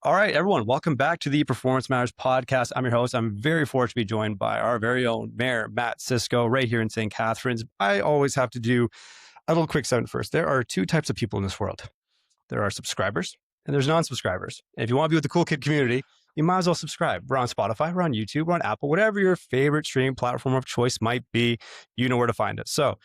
All right, everyone, welcome back to the Performance Matters podcast. I'm your host. I'm very fortunate to be joined by our very own Mayor Mat Siscoe right here in St. Catharines. I always have to do a little quick segment first. There are two types of people in this world. There are subscribers and there's non-subscribers. And if you want to be with the cool kid community, you might as well subscribe. We're on Spotify, we're on YouTube, we're on Apple, whatever your favorite streaming platform of choice might be, you know where to find us. So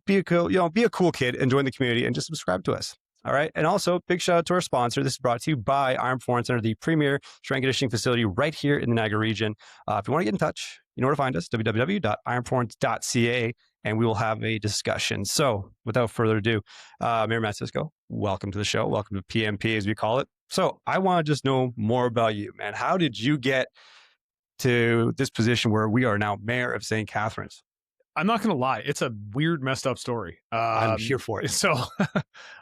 be a cool kid and join the community and just subscribe to us. All right. And also, big shout out to our sponsor. This is brought to you by Iron Performance Center, the premier strength conditioning facility right here in the Niagara region. If you want to get in touch, you know where to find us, www.ironperformance.ca, and we will have a discussion. So without further ado, Mayor Mat Siscoe, welcome to the show. Welcome to PMP, as we call it. So I want to just know more about you, man. How did you get to this position where we are now mayor of St. Catharines? I'm not going to lie. It's a weird, messed up story. I'm here for it. So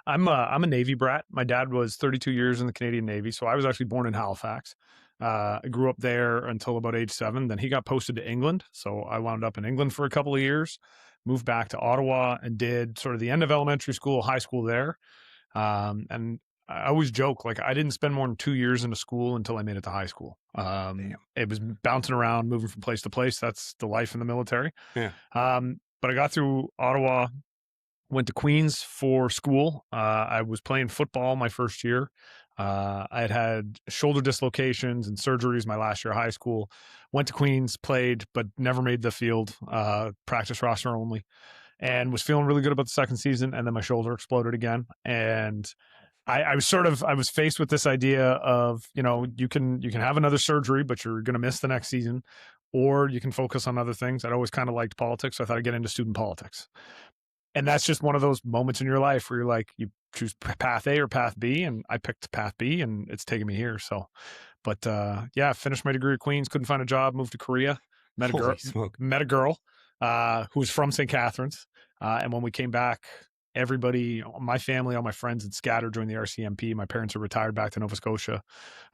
I'm a Navy brat. My dad was 32 years in the Canadian Navy. So I was actually born in Halifax. I grew up there until about age 7. Then he got posted to England. So I wound up in England for a couple of years, moved back to Ottawa and did sort of the end of elementary school, high school there. And I always joke, like I didn't spend more than 2 years in a school until I made it to high school. It was bouncing around, moving from place to place. That's the life in the military. Yeah. But I got through Ottawa, went to Queens for school. I was playing football my first year. I had shoulder dislocations and surgeries my last year of high school. Went to Queens, played, but never made the field, practice roster only, and was feeling really good about the second season. And then my shoulder exploded again. And I was faced with this idea of, you can have another surgery, but you're going to miss the next season, or you can focus on other things. I'd always kind of liked politics. So I thought I'd get into student politics. And that's just one of those moments in your life where you're like, you choose path A or path B. And I picked path B and it's taken me here. So, but finished my degree at Queens, couldn't find a job, moved to Korea, met a girl who was from St. Catharines. And when we came back, everybody, my family, all my friends had scattered during the RCMP. My parents are retired back to Nova Scotia.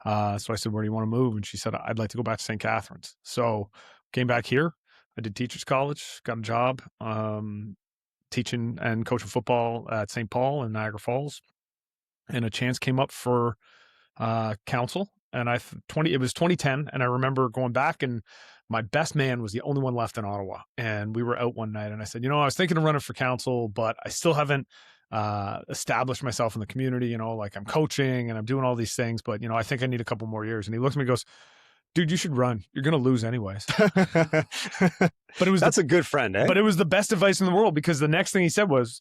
So I said, where do you want to move? And she said, I'd like to go back to St. Catharines. So came back here. I did teachers college, got a job teaching and coaching football at St. Paul in Niagara Falls. And a chance came up for council. And it was 2010. And I remember going back, and my best man was the only one left in Ottawa. And we were out one night and I said, I was thinking of running for council, but I still haven't established myself in the community. Like I'm coaching and I'm doing all these things, but I think I need a couple more years. And he looks at me and goes, dude, you should run. You're going to lose anyways. But That's a good friend, eh? But it was the best advice in the world, because the next thing he said was,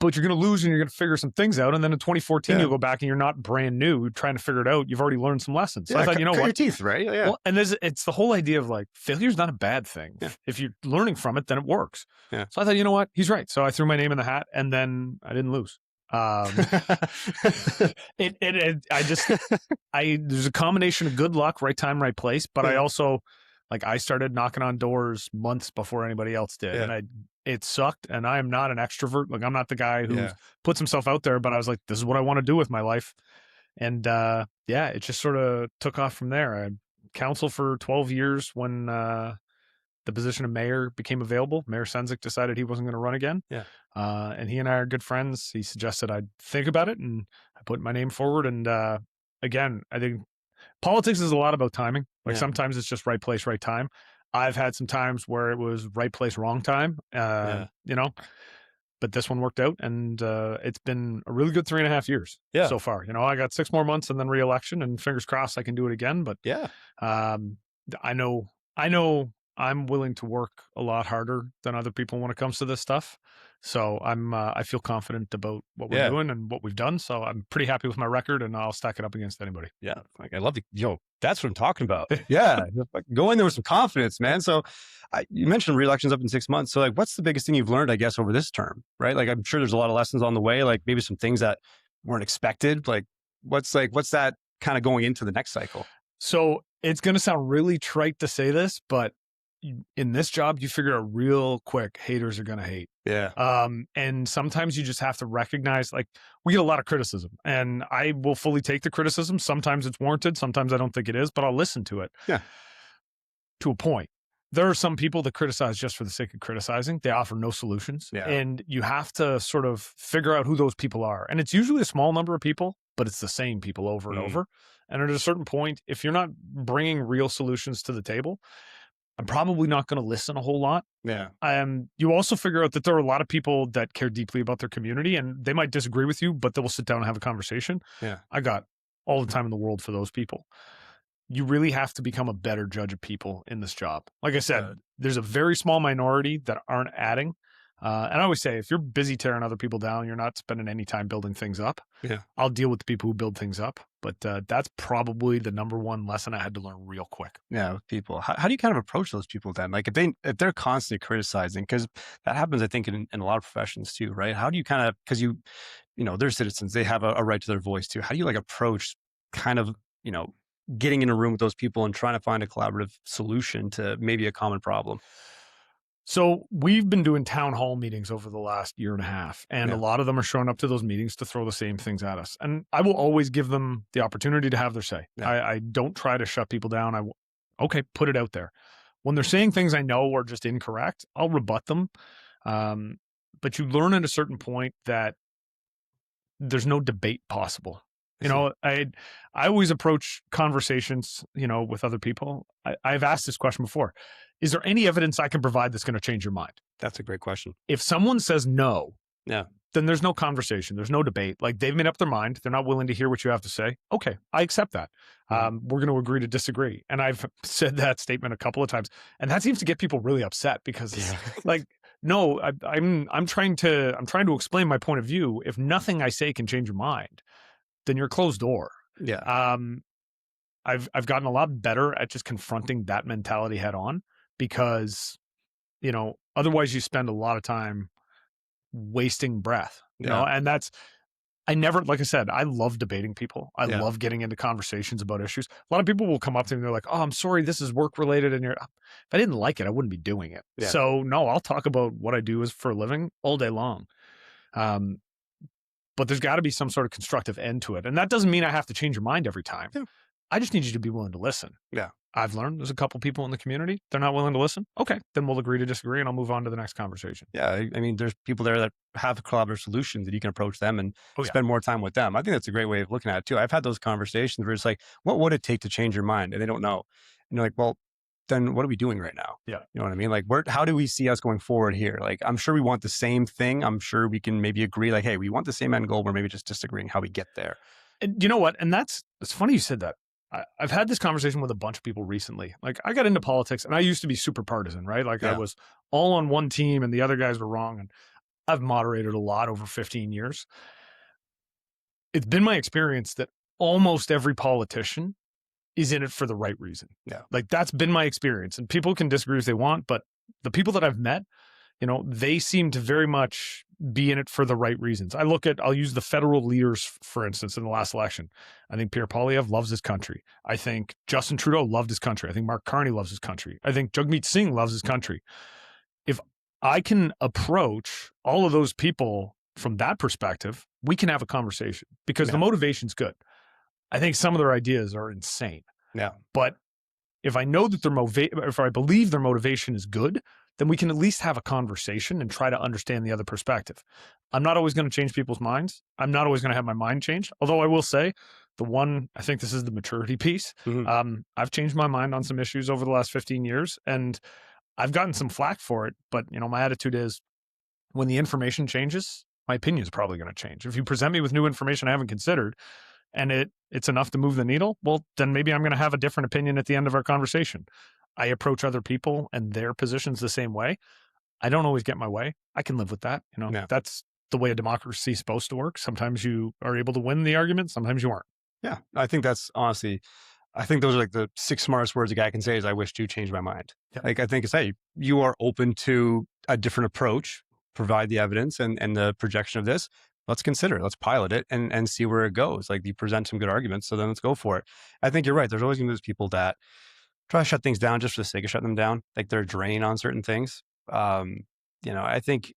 but you're going to lose and you're going to figure some things out. And then in 2014, you'll go back and you're not brand new trying to figure it out. You've already learned some lessons. So I thought, cut your teeth, right? Yeah. Well, and it's the whole idea of like, failure's not a bad thing. Yeah. If you're learning from it, then it works. Yeah. So I thought, you know what? He's right. So I threw my name in the hat and then I didn't lose. There's a combination of good luck, right time, right place. But I also, I started knocking on doors months before anybody else did. Yeah. And it sucked. And I am not an extrovert. Like I'm not the guy who puts himself out there, but I was like, this is what I want to do with my life. And it just sort of took off from there. I counseled for 12 years when the position of mayor became available. Mayor Senzik decided he wasn't going to run again. Yeah. And he and I are good friends. He suggested I'd think about it, and I put my name forward. And again, I think politics is a lot about timing. Sometimes it's just right place, right time. I've had some times where it was right place, wrong time, but this one worked out, and it's been a really good 3.5 years so far. I got 6 more months and then re-election, and fingers crossed I can do it again. But I know I'm willing to work a lot harder than other people when it comes to this stuff. So I feel confident about what we're doing and what we've done. So I'm pretty happy with my record, and I'll stack it up against anybody. Yeah. I love that's what I'm talking about. Yeah. Go in there with some confidence, man. So you mentioned re-elections up in 6 months. So what's the biggest thing you've learned, I guess, over this term, right? I'm sure there's a lot of lessons on the way, maybe some things that weren't expected. What's that kind of going into the next cycle? So it's going to sound really trite to say this, but in this job, you figure out real quick, haters are going to hate. Yeah. And sometimes you just have to recognize, we get a lot of criticism, and I will fully take the criticism. Sometimes it's warranted. Sometimes I don't think it is, but I'll listen to it. Yeah. To a point. There are some people that criticize just for the sake of criticizing. They offer no solutions. Yeah. And you have to sort of figure out who those people are. And it's usually a small number of people, but it's the same people over and over. And at a certain point, if you're not bringing real solutions to the table, I'm probably not going to listen a whole lot. Yeah. You also figure out that there are a lot of people that care deeply about their community, and they might disagree with you, but they will sit down and have a conversation. Yeah. I got all the time in the world for those people. You really have to become a better judge of people in this job. Like I said, there's a very small minority that aren't adding. And I always say, if you're busy tearing other people down, you're not spending any time building things up. Yeah. I'll deal with the people who build things up. But that's probably the number one lesson I had to learn real quick. Yeah, with people. How do you kind of approach those people then? Like if they're constantly criticizing, because that happens, I think, in a lot of professions too, right? How do you kind of, because they're citizens, they have a right to their voice too. How do you like approach kind of, getting in a room with those people and trying to find a collaborative solution to maybe a common problem? So we've been doing town hall meetings over the last year and a half, and a Yeah. lot of them are showing up to those meetings to throw the same things at us. And I will always give them the opportunity to have their say. Yeah. I don't try to shut people down. Okay, put it out there. When they're saying things I know are just incorrect, I'll rebut them. But you learn at a certain point that there's no debate possible. I always approach conversations, with other people. I've asked this question before. Is there any evidence I can provide that's going to change your mind? That's a great question. If someone says no, Yeah. then there's no conversation. There's no debate. Like, they've made up their mind. They're not willing to hear what you have to say. Okay, I accept that. We're going to agree to disagree. And I've said that statement a couple of times, and that seems to get people really upset because it's like, no, I'm trying to explain my point of view. If nothing I say can change your mind, then you're closed door. Yeah. I've gotten a lot better at just confronting that mentality head on, because otherwise you spend a lot of time wasting breath. And like I said, I love debating people. I love getting into conversations about issues. A lot of people will come up to me and they're like, "Oh, I'm sorry, this is work related," and if I didn't like it, I wouldn't be doing it. Yeah. So no, I'll talk about what I do for a living all day long. But there's got to be some sort of constructive end to it. And that doesn't mean I have to change your mind every time. Yeah. I just need you to be willing to listen. Yeah. I've learned there's a couple people in the community, they're not willing to listen. Okay, then we'll agree to disagree and I'll move on to the next conversation. Yeah. I mean, there's people there that have collaborative solutions that you can approach them and Oh, yeah. spend more time with them. I think that's a great way of looking at it too. I've had those conversations where it's like, what would it take to change your mind? And they don't know. And you're like, well, then what are we doing right now? Yeah. You know what I mean? Like, how do we see us going forward here? Like, I'm sure we want the same thing. I'm sure we can maybe agree, like, hey, we want the same end goal. We're maybe just disagreeing how we get there. And you know what? And it's funny you said that. I've had this conversation with a bunch of people recently. Like, I got into politics and I used to be super partisan, right? Like, I was all on one team and the other guys were wrong. And I've moderated a lot over 15 years. It's been my experience that almost every politician is in it for the right reason. Yeah. Like, that's been my experience. And people can disagree if they want, but the people that I've met, they seem to very much be in it for the right reasons. I'll use the federal leaders, for instance, in the last election. I think Pierre Poilievre loves his country. I think Justin Trudeau loved his country. I think Mark Carney loves his country. I think Jagmeet Singh loves his country. If I can approach all of those people from that perspective, we can have a conversation because the motivation's good. I think some of their ideas are insane. Yeah. But if I know that if I believe their motivation is good, then we can at least have a conversation and try to understand the other perspective. I'm not always going to change people's minds. I'm not always going to have my mind changed. Although I will say, I think this is the maturity piece. Mm-hmm. I've changed my mind on some issues over the last 15 years and I've gotten some flack for it. But, my attitude is when the information changes, my opinion is probably going to change. If you present me with new information I haven't considered and it's enough to move the needle, well, then maybe I'm going to have a different opinion at the end of our conversation. I approach other people and their positions the same way. I don't always get my way. I can live with that. That's the way a democracy is supposed to work. Sometimes you are able to win the argument. Sometimes you aren't. Yeah. I think that's honestly, I think those are like the 6 smartest words a guy can say is I wish to change my mind. Yeah. Like, I think it's, hey, you are open to a different approach, provide the evidence and the projection of this. Let's consider it. Let's pilot it and see where it goes. Like, you present some good arguments, so then let's go for it. I think you're right. There's always going to be those people that try to shut things down just for the sake of shutting them down. Like, they're drained on certain things. I think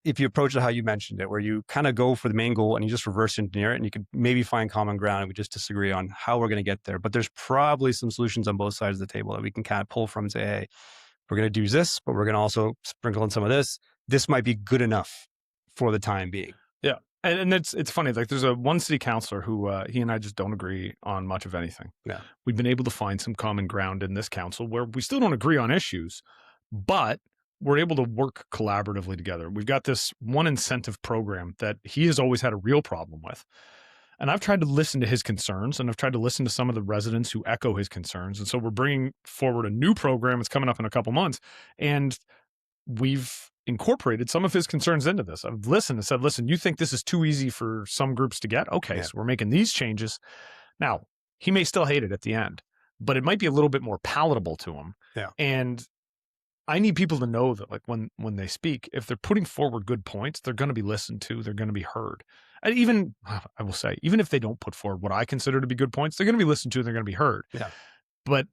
if you approach it how you mentioned it, where you kind of go for the main goal and you just reverse engineer it, and you could maybe find common ground and we just disagree on how we're going to get there. But there's probably some solutions on both sides of the table that we can kind of pull from and say, hey, we're going to do this, but we're going to also sprinkle in some of this. This might be good enough for the time being. Yeah. And it's funny. Like there's one city councilor who he and I just don't agree on much of anything. Yeah. We've been able to find some common ground in this council where we still don't agree on issues, but we're able to work collaboratively together. We've got this one incentive program that he has always had a real problem with. And I've tried to listen to his concerns, and I've tried to listen to some of the residents who echo his concerns. And so we're bringing forward a new program. It's coming up in a couple months. And we've incorporated some of his concerns into this. I've listened and said, listen, you think this is too easy for some groups to get? Okay, so we're making these changes. Now, he may still hate it at the end, but it might be a little bit more palatable to him. Yeah. And I need people to know that, like, when they speak, if they're putting forward good points, they're going to be listened to, they're going to be heard. And even, I will say, even if they don't put forward what I consider to be good points, they're going to be listened to and they're going to be heard. Yeah. But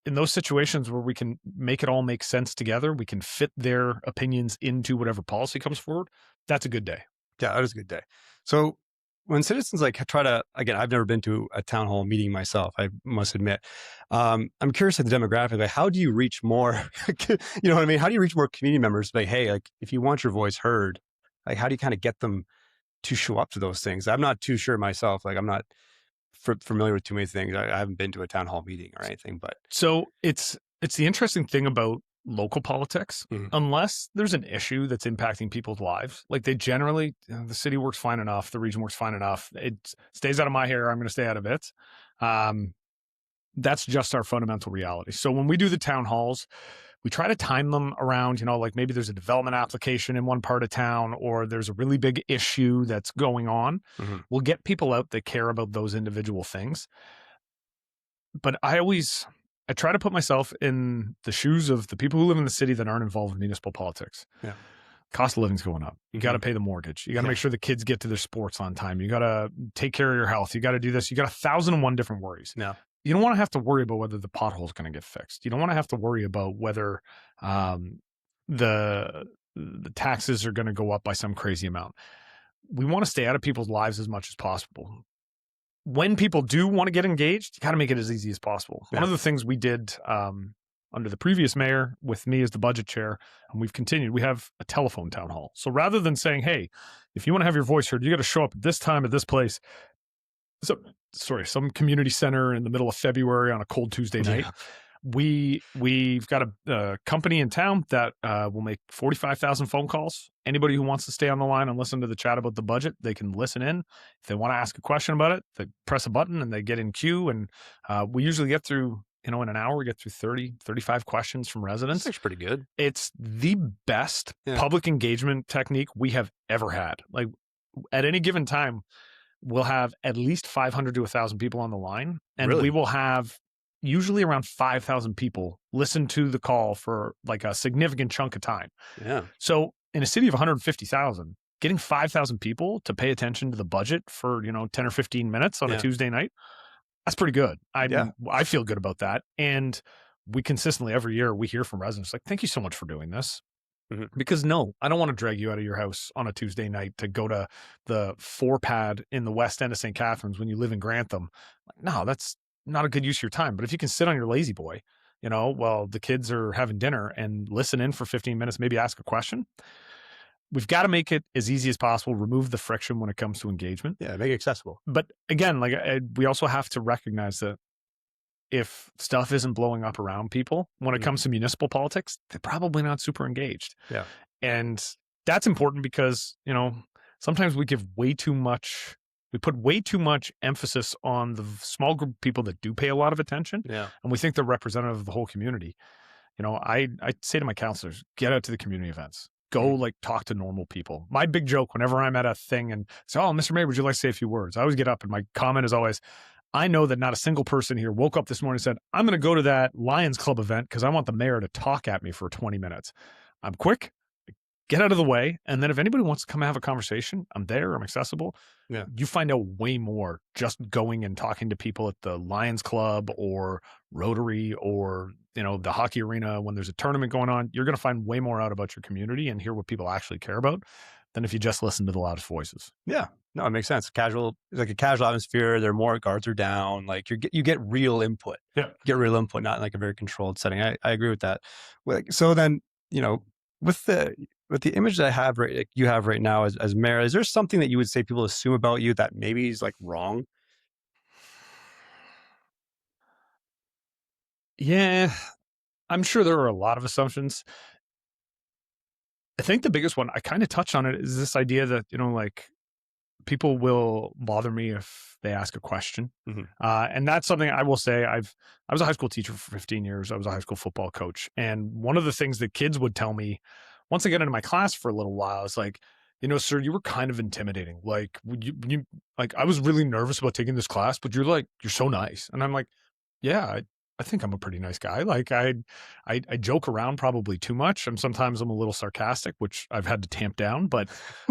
in those situations where we can make it all make sense together, we can fit their opinions into whatever policy comes forward, that's a good day. Yeah, that is a good day. So when citizens like try to, again, I've never been to a town hall meeting myself, I must admit. I'm curious at the demographic, like how do you reach more, you know what I mean? How do you reach more community members? Like, hey, like if you want your voice heard, like how do you kind of get them to show up to those things? I'm not too sure myself. Like I'm not familiar with too many things. I haven't been to a town hall meeting or anything, but. So it's the interesting thing about local politics, unless there's an issue that's impacting people's lives, like they generally, the city works fine enough, the region works fine enough, it stays out of my hair, I'm going to stay out of it. That's just our fundamental reality. So when we do the town halls, we try to time them around, like maybe there's a development application in one part of town, or there's a really big issue that's going on. We'll get people out that care about those individual things. But I try to put myself in the shoes of the people who live in the city that aren't involved in municipal politics. Yeah. Cost of living's going up. You got to pay the mortgage. You got to make sure the kids get to their sports on time. You got to take care of your health. You got to do this. You got 1,001 different worries. Yeah. You don't want to have to worry about whether the pothole is going to get fixed. You don't want to have to worry about whether the taxes are going to go up by some crazy amount. We want to stay out of people's lives as much as possible. When people do want to get engaged, you got to make it as easy as possible. Yeah. One of the things we did under the previous mayor with me as the budget chair, and we've continued, we have a telephone town hall. So rather than saying, hey, if you want to have your voice heard, you got to show up at this time at this place. So, some community center in the middle of February on a cold Tuesday night. Yeah. We've got a company in town that will make 45,000 phone calls. Anybody who wants to stay on the line and listen to the chat about the budget, they can listen in. If they want to ask a question about it, they press a button and they get in queue. And we usually get through, in an hour, we get through 30, 35 questions from residents. That's pretty good. It's the best public engagement technique we have ever had. Like at any given time, we'll have at least 500 to 1,000 people on the line, and we will have usually around 5,000 people listen to the call for like a significant chunk of time. Yeah. So in a city of 150,000, getting 5,000 people to pay attention to the budget for, 10 or 15 minutes on a Tuesday night, that's pretty good. I feel good about that. And we consistently every year we hear from residents like, thank you so much for doing this. Because no, I don't want to drag you out of your house on a Tuesday night to go to the 4-pad in the west end of St. Catharines when you live in Grantham. No, that's not a good use of your time. But if you can sit on your lazy boy, while the kids are having dinner and listen in for 15 minutes, maybe ask a question. We've got to make it as easy as possible, remove the friction when it comes to engagement. Yeah, make it accessible. But again, we also have to recognize that if stuff isn't blowing up around people, when it comes to municipal politics, they're probably not super engaged. Yeah. And that's important because, sometimes we put way too much emphasis on the small group of people that do pay a lot of attention. Yeah. And we think they're representative of the whole community. I say to my counselors, get out to the community events. Go talk to normal people. My big joke whenever I'm at a thing and say, oh, Mr. Mayor, would you like to say a few words? I always get up and my comment is always, I know that not a single person here woke up this morning and said, I'm going to go to that Lions Club event because I want the mayor to talk at me for 20 minutes. I'm quick, get out of the way. And then if anybody wants to come have a conversation, I'm there, I'm accessible. Yeah. You find out way more just going and talking to people at the Lions Club or Rotary or, the hockey arena when there's a tournament going on. You're going to find way more out about your community and hear what people actually care about than if you just listen to the loudest voices. Yeah. No, it makes sense. Like a casual atmosphere. There are more guards are down. Like you get real input. Yeah. Get real input, not in like a very controlled setting. I agree with that. So then, with with the image that I have you have right now as mayor, is there something that you would say people assume about you that maybe is like wrong? Yeah, I'm sure there are a lot of assumptions. I think the biggest one, I kind of touched on it, is this idea that, like people will bother me if they ask a question. Mhm. And that's something I will say. I was a high school teacher for 15 years. I was a high school football coach. And one of the things that kids would tell me once I got into my class for a little while is like, sir, you were kind of intimidating. Like, like, I was really nervous about taking this class, but you're so nice. And I'm like, yeah, I think I'm a pretty nice guy. Like I joke around probably too much. Sometimes I'm a little sarcastic, which I've had to tamp down, but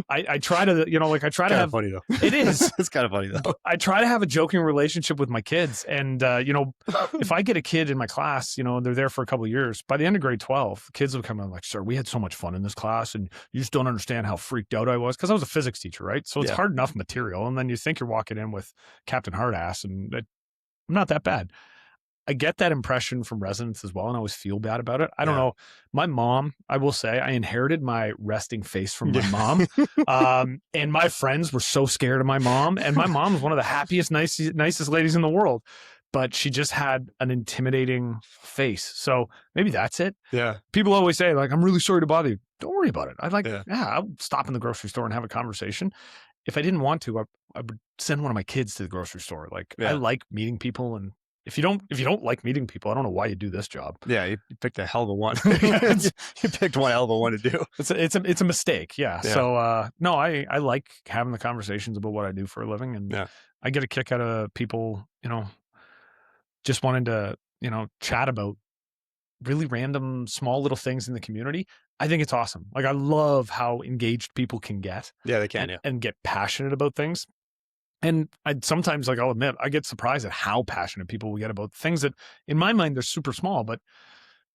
I try to, like I try to Kind of have, funny though. it is, It's kind of funny though. I try to have a joking relationship with my kids. And, if I get a kid in my class, and they're there for a couple of years, by the end of grade 12, kids will come in like, sir, we had so much fun in this class and you just don't understand how freaked out I was. Cause I was a physics teacher, right? So it's Yeah. hard enough material. And then you think you're walking in with Captain Hardass and I'm not that bad. I get that impression from residents as well, and I always feel bad about it. I don't Yeah. know. My mom, I will say, I inherited my resting face from my Yeah. mom. And my friends were so scared of my mom. And my mom was one of the happiest, nicest ladies in the world. But she just had an intimidating face. So maybe that's it. Yeah. People always say, like, I'm really sorry to bother you. Don't worry about it. Yeah. I'll stop in the grocery store and have a conversation. If I didn't want to, I would send one of my kids to the grocery store. Like, I Yeah. like meeting people, and if you don't like meeting people, I don't know why you do this job. Yeah. You picked a hell of a one. You picked one hell of a one to do. It's a mistake. Yeah. Yeah. So no, I like having the conversations about what I do for a living, and Yeah. I get a kick out of people, just wanting to, chat about really random small little things in the community. I think it's awesome. Like I love how engaged people can get. Yeah, they can. And get passionate about things. And sometimes, like I'll admit, I get surprised at how passionate people will get about things that in my mind, they're super small, but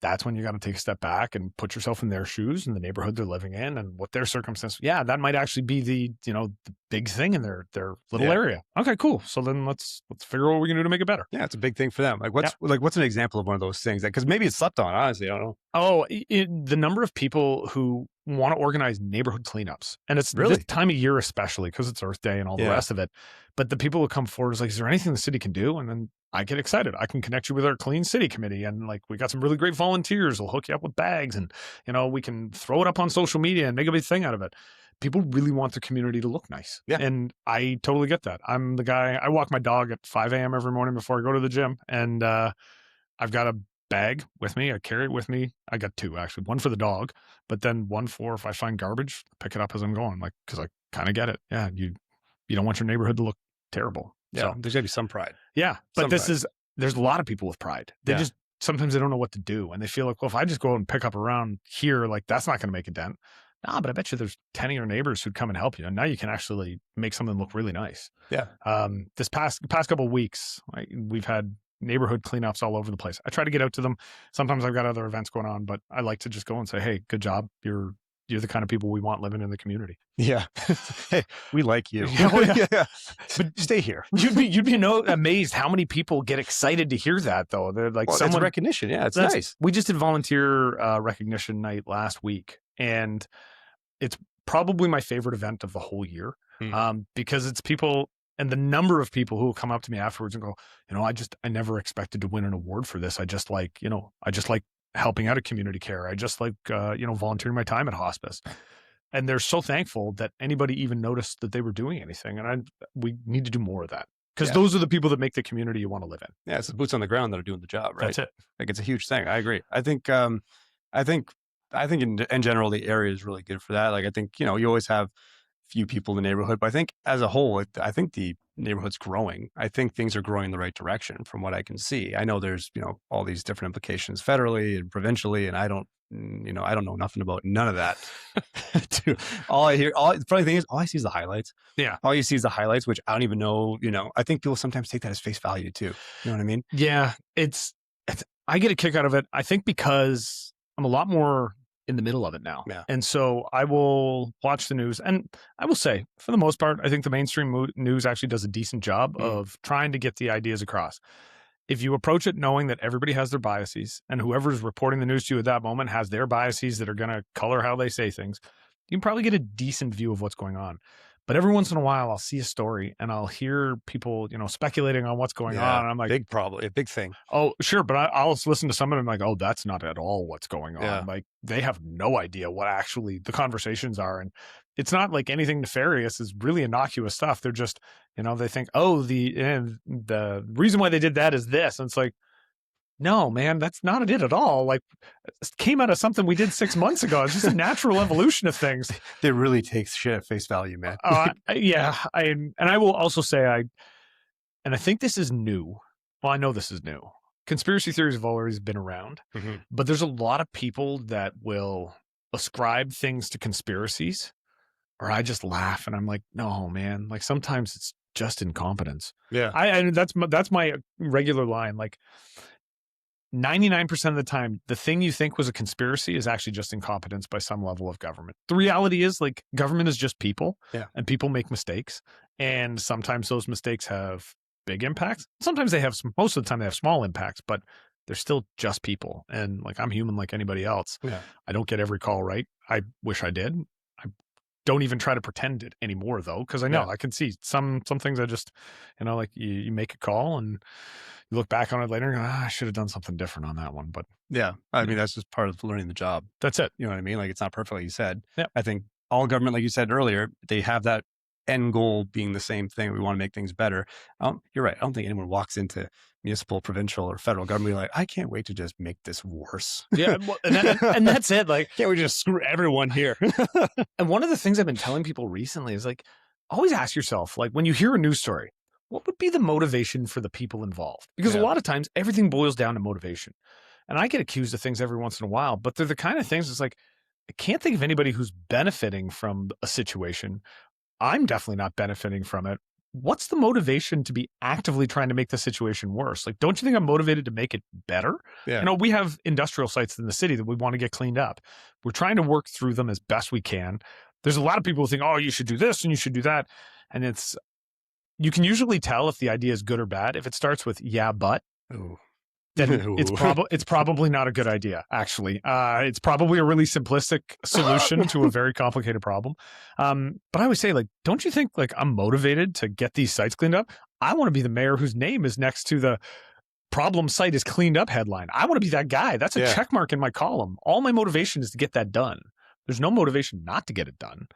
that's when you got to take a step back and put yourself in their shoes and the neighborhood they're living in and what their circumstance. Yeah, that might actually be the big thing in their little area. Okay, cool. So then let's figure out what we can do to make it better. Yeah, it's a big thing for them. Like what's an example of one of those things? Because maybe it's slept on. Honestly, I don't know. Oh, the number of people who want to organize neighborhood cleanups, and it's Really? this time of year especially because it's Earth Day and all the rest of it. But the people who come forward is like, is there anything the city can do? And then I get excited. I can connect you with our clean city committee, and like we got some really great volunteers. They'll hook you up with bags, and we can throw it up on social media and make a big thing out of it. People really want the community to look nice. Yeah. And I totally get that. I'm the guy, I walk my dog at 5 a.m. every morning before I go to the gym. And I've got a bag with me. I carry it with me. I got two actually, one for the dog, but then one for if I find garbage, pick it up as I'm going, like, cause I kind of get it. Yeah. You don't want your neighborhood to look terrible. Yeah. So, There's gotta be some pride. yeah. But Some there's a lot of people with pride. They just, sometimes they don't know what to do. And they feel like, well, if I just go and pick up around here, like that's not going to make a dent. Nah, but I bet you there's 10 of your neighbors who'd come and help you. And now you can actually make something look really nice. Yeah. This past couple of weeks, we've had neighborhood cleanups all over the place. I try to get out to them. Sometimes I've got other events going on, but I like to just go and say, hey, good job. You're the kind of people we want living in the community. Yeah. Hey, we like you. Yeah. But stay here. You'd be amazed how many people get excited to hear that though. They're like, It's recognition. Yeah. It's nice. We just did volunteer recognition night last week, and it's probably my favorite event of the whole year. Because it's people, and the number of people who will come up to me afterwards and go, I never expected to win an award for this. I just like helping out at community care. I just like, volunteering my time at hospice. And they're so thankful that anybody even noticed that they were doing anything. And we need to do more of that because those are the people that make the community you want to live in. Yeah. It's the boots on the ground that are doing the job, right? That's it. Like it's a huge thing. I agree. I think in general, the area is really good for that. Like I think, you always have few people in the neighborhood, but I think as a whole, I think the neighborhood's growing. I think things are growing in the right direction from what I can see. I know there's, all these different implications federally and provincially, and I don't know nothing about none of that. The funny thing is, all I see is the highlights. Yeah. All you see is the highlights, which I don't even know, I think people sometimes take that as face value too. You know what I mean? Yeah. I get a kick out of it. I think because I'm a lot more in the middle of it now. Yeah. And so I will watch the news, and I will say for the most part, I think the mainstream news actually does a decent job of trying to get the ideas across. if you approach it knowing that everybody has their biases and whoever's reporting the news to you at that moment has their biases that are going to color how they say things, you can probably get a decent view of what's going on. But every once in a while, I'll see a story and I'll hear people, speculating on what's going on. And I'm like, big problem, a big thing. oh, sure. But I'll listen to someone and I'm like, oh, that's not at all what's going on. Yeah. Like they have no idea what actually the conversations are. And it's not like anything nefarious. It's really innocuous stuff. They're just, they think, oh, the reason why they did that is this. And it's like, no, man, that's not it at all. Like it came out of something we did 6 months ago. It's just a natural evolution of things. They really take shit at face value, man. Yeah. I will also say I think this is new. Well, I know this is new. Conspiracy theories have always been around, but there's a lot of people that will ascribe things to conspiracies, or I just laugh and I'm like, no, man. Like sometimes it's just incompetence. Yeah. That's my regular line. Like 99% of the time, the thing you think was a conspiracy is actually just incompetence by some level of government. The reality is, like, government is just people, and people make mistakes. And sometimes those mistakes have big impacts. Sometimes they have most of the time they have small impacts, but they're still just people. And like, I'm human like anybody else. Yeah. I don't get every call right. I wish I did. I don't even try to pretend it anymore though, because I know I can see some things I just, like you make a call and you look back on it later and go, I should have done something different on that one. But yeah, I mean, that's just part of learning the job. That's it. You know what I mean? Like it's not perfect, like you said. Yeah. I think all government, like you said earlier, they have that end goal being the same thing. We want to make things better. You're right. I don't think anyone walks into municipal, provincial, or federal government like, I can't wait to just make this worse. Yeah. And that's it. Like, can't we just screw everyone here? And one of the things I've been telling people recently is like, always ask yourself, like when you hear a news story, what would be the motivation for the people involved? Because a lot of times everything boils down to motivation. And I get accused of things every once in a while, but they're the kind of things it's like, I can't think of anybody who's benefiting from a situation. I'm definitely not benefiting from it. What's the motivation to be actively trying to make the situation worse? Like, don't you think I'm motivated to make it better? Yeah. We have industrial sites in the city that we want to get cleaned up. We're trying to work through them as best we can. There's a lot of people who think, oh, you should do this and you should do that. And you can usually tell if the idea is good or bad. If it starts with, yeah, but, then it's probably not a good idea, actually. It's probably a really simplistic solution to a very complicated problem. But I always say, like, don't you think, like, I'm motivated to get these sites cleaned up? I want to be the mayor whose name is next to the problem site is cleaned up headline. I want to be that guy. That's a check mark in my column. All my motivation is to get that done. There's no motivation not to get it done.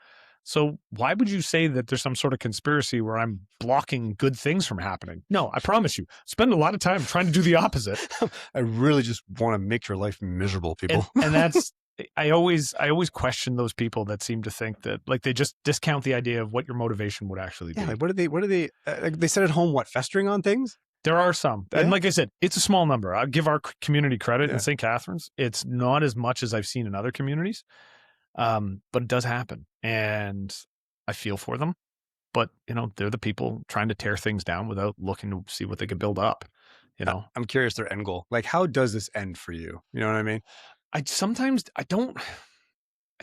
So why would you say that there's some sort of conspiracy where I'm blocking good things from happening? No, I promise you, spend a lot of time trying to do the opposite. I really just want to make your life miserable, people. And that's, I always question those people that seem to think that, like, they just discount the idea of what your motivation would actually be. Yeah, like what do they they said at home, festering on things? There are some. And like I said, it's a small number. I'll give our community credit in St. Catharines. It's not as much as I've seen in other communities. But it does happen, and I feel for them. But they're the people trying to tear things down without looking to see what they could build up. I'm curious their end goal. Like, how does this end for you? You know what I mean? I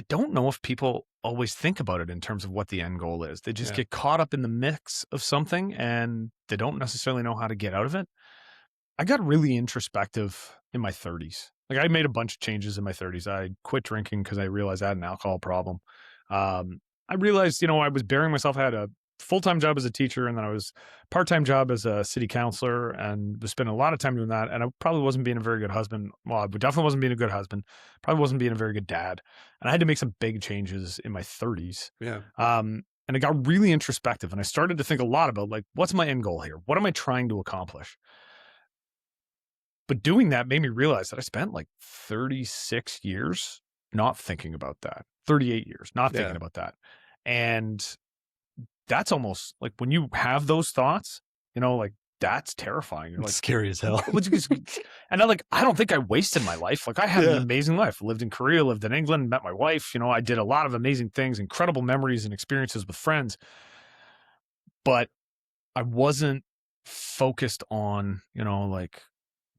don't know if people always think about it in terms of what the end goal is. They just get caught up in the mix of something, and they don't necessarily know how to get out of it. I got really introspective in my 30s. Like, I made a bunch of changes in my 30s. I quit drinking because I realized I had an alcohol problem. I realized, I was burying myself. I had a full-time job as a teacher, and then I was part-time job as a city councilor, and was spending a lot of time doing that. And I probably wasn't being a very good husband. Well, I definitely wasn't being a good husband. Probably wasn't being a very good dad. And I had to make some big changes in my 30s. Yeah. And I got really introspective, and I started to think a lot about, like, what's my end goal here? What am I trying to accomplish? But doing that made me realize that I spent like 36 years not thinking about that. 38 years not thinking about that. And that's almost like, when you have those thoughts, like, that's terrifying. You're like, scary as hell. And I don't think I wasted my life. Like, I had an amazing life. I lived in Korea, lived in England, met my wife. I did a lot of amazing things, incredible memories and experiences with friends. But I wasn't focused on, like,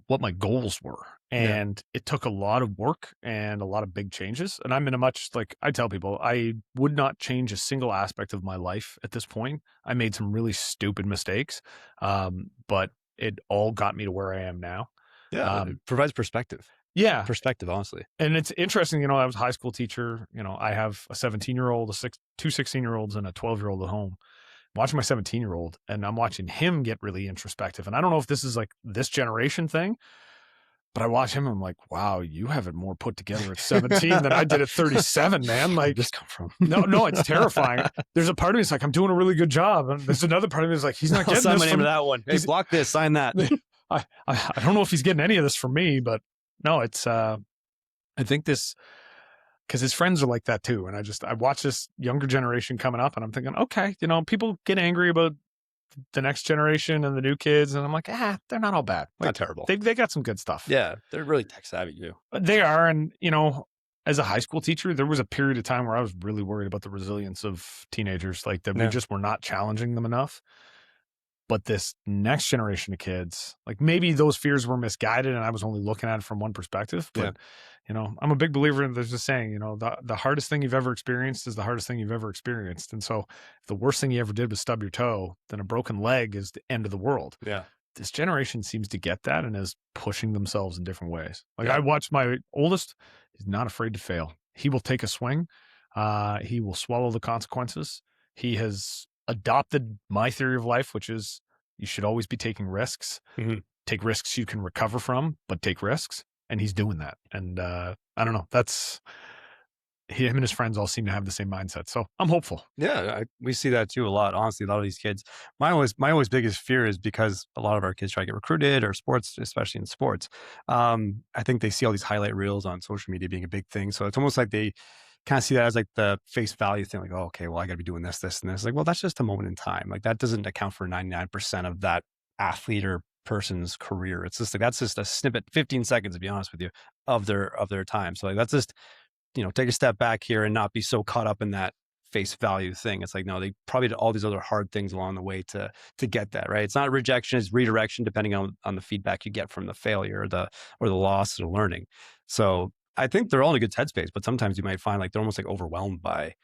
what my goals were. And it took a lot of work and a lot of big changes. And I'm in a much, like, I tell people, I would not change a single aspect of my life at this point. I made some really stupid mistakes. But it all got me to where I am now. Yeah, it provides perspective. Yeah. Perspective, honestly. And it's interesting, I was a high school teacher. I have a 17-year-old, two 16-year-olds, and a 12-year-old at home. Watching my 17-year-old, and I'm watching him get really introspective. And I don't know if this is like this generation thing, but I watch him and I'm like, wow, you have it more put together at 17 than I did at 37, man. Where'd Like, this come from? no, it's terrifying. There's a part of me that's like, I'm doing a really good job. And there's another part of me that's like, he's not I'll getting sign this my name from to that one. Hey, block this, sign that. I don't know if he's getting any of this from me, but no, it's I think this, because his friends are like that too. And I watch this younger generation coming up and I'm thinking, okay, people get angry about the next generation and the new kids. And I'm like, they're not all bad. Like, Not terrible. they got some good stuff. Yeah, they're really tech savvy too. They are. And, as a high school teacher, there was a period of time where I was really worried about the resilience of teenagers, like that we just were not challenging them enough. But this next generation of kids, like maybe those fears were misguided and I was only looking at it from one perspective. But, I'm a big believer in, there's a saying, the hardest thing you've ever experienced is the hardest thing you've ever experienced. And so if the worst thing you ever did was stub your toe, then a broken leg is the end of the world. Yeah. This generation seems to get that and is pushing themselves in different ways. Like I watched my oldest, he's not afraid to fail. He will take a swing. He will swallow the consequences. He has adopted my theory of life, which is you should always be taking risks. Mm-hmm. Take risks you can recover from, but take risks. And he's doing that. And I don't know. That's him and his friends all seem to have the same mindset. So I'm hopeful. Yeah, we see that too a lot. Honestly, a lot of these kids. My always biggest fear is because a lot of our kids try to get recruited or sports, especially in sports. I think they see all these highlight reels on social media being a big thing. So it's almost like they kind of see that as like the face value thing. Like, oh, okay, well, I got to be doing this, and this. Like, well, that's just a moment in time. Like that doesn't account for 99% of that athlete or person's career. It's just like that's just a snippet, 15 seconds, to be honest with you, of their time. So like that's just take a step back here and not be so caught up in that face value thing. It's like, no, they probably did all these other hard things along the way to get that, right? It's not rejection, it's redirection, depending on the feedback you get from the failure or the loss or the learning. So I think they're all in a good headspace, but sometimes you might find like they're almost like overwhelmed by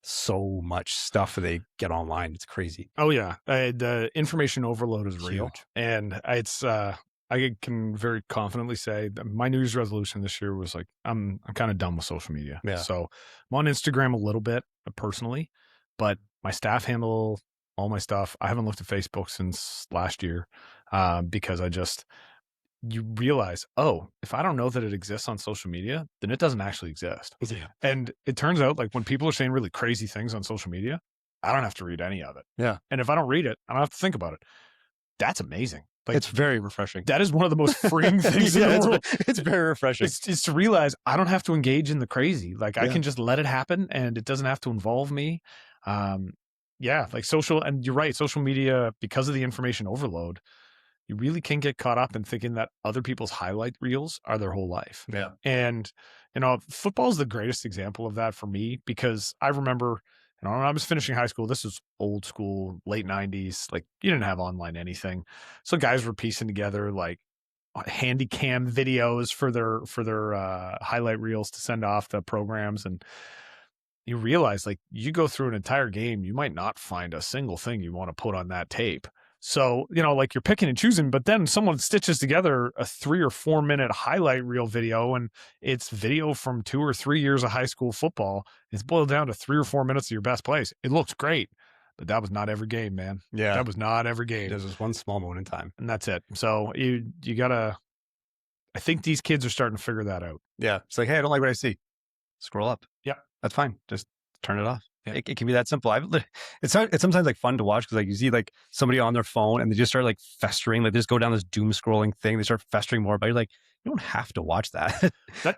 so much stuff they get online. It's crazy. Oh yeah. The information overload is real. Huge. And it's, I can very confidently say that my New Year's resolution this year was like, I'm kind of done with social media. Yeah. So I'm on Instagram a little bit personally, but my staff handle all my stuff. I haven't looked at Facebook since last year because you realize, if I don't know that it exists on social media, then it doesn't actually exist. Yeah. And it turns out like when people are saying really crazy things on social media, I don't have to read any of it. Yeah. And if I don't read it, I don't have to think about it. That's amazing. Like, it's very refreshing. That is one of the most freeing things in the world. It's very refreshing. It's to realize I don't have to engage in the crazy. Like I can just let it happen and it doesn't have to involve me. Like social, and you're right, social media, because of the information overload, you really can get caught up in thinking that other people's highlight reels are their whole life. Yeah. And, football is the greatest example of that for me because I remember, when I was finishing high school, this was old school, late 90s. Like you didn't have online anything. So guys were piecing together like handy cam videos for their highlight reels to send off the programs. And you realize like you go through an entire game, you might not find a single thing you want to put on that tape. So, like you're picking and choosing, but then someone stitches together a 3 or 4 minute highlight reel video and it's video from 2 or 3 years of high school football. It's boiled down to 3 or 4 minutes of your best plays. It looks great, but that was not every game, man. Yeah. That was not every game. There's just one small moment in time. And that's it. So you gotta, I think these kids are starting to figure that out. Yeah. It's like, hey, I don't like what I see. Scroll up. Yeah. That's fine. Just turn it off. Yeah. It can be that simple. It's sometimes like fun to watch because like you see like somebody on their phone and they just start like festering, like they just go down this doom scrolling thing. They start festering more, but you're like, you don't have to watch that.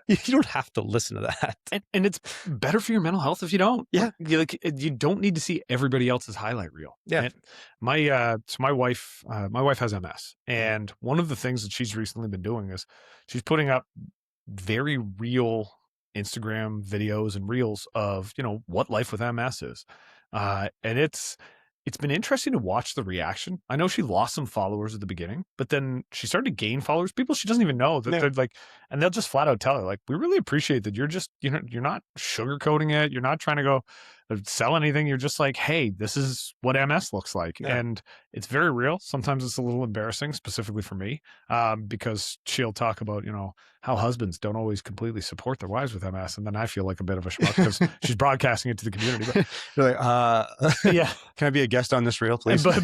You don't have to listen to that. And it's better for your mental health if you don't. Yeah. You don't need to see everybody else's highlight reel. Yeah. And my wife has MS. And one of the things that she's recently been doing is she's putting up very real Instagram videos and reels of, what life with MS is. And it's been interesting to watch the reaction. I know she lost some followers at the beginning, but then she started to gain followers, people she doesn't even know that they're like, and they'll just flat out tell her like, we really appreciate that you're just, you're not sugarcoating it. You're not trying to go, sell anything. You're just like, hey, this is what MS looks like. Yeah. And it's very real. Sometimes it's a little embarrassing, specifically for me, because she'll talk about, how husbands don't always completely support their wives with MS. And then I feel like a bit of a schmuck because she's broadcasting it to the community. But You're like, yeah, can I be a guest on this reel, please? but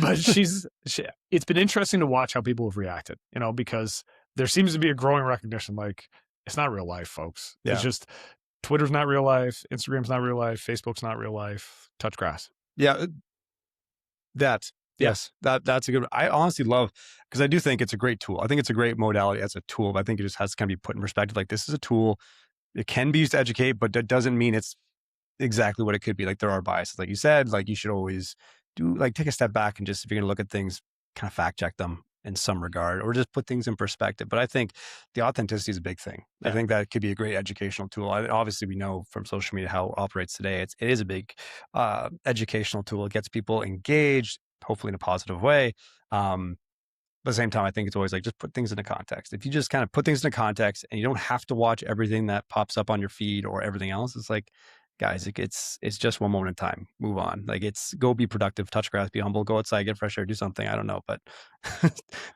it's been interesting to watch how people have reacted, because there seems to be a growing recognition, like, it's not real life, folks. Yeah. It's just Twitter's not real life, Instagram's not real life, Facebook's not real life. Touch grass. Yeah. Yeah. Yes, that's a good one. I honestly love, because I do think it's a great tool. I think it's a great modality as a tool, but I think it just has to kind of be put in perspective. Like, this is a tool. It can be used to educate, but that doesn't mean it's exactly what it could be. Like, there are biases. Like you said, like, you should always take a step back and just, if you're going to look at things, kind of fact check them in some regard, or just put things in perspective. But I think the authenticity is a big thing. Yeah. I think that could be a great educational tool. Obviously, we know from social media how it operates today. It is a big educational tool. It gets people engaged, hopefully in a positive way. But at the same time, I think it's always like, just put things into context. If you just kind of put things into context and you don't have to watch everything that pops up on your feed or everything else, it's like, guys, it's just one moment in time. Move on. Like, it's go be productive, touch grass, be humble, go outside, get fresh air, do something. I don't know, but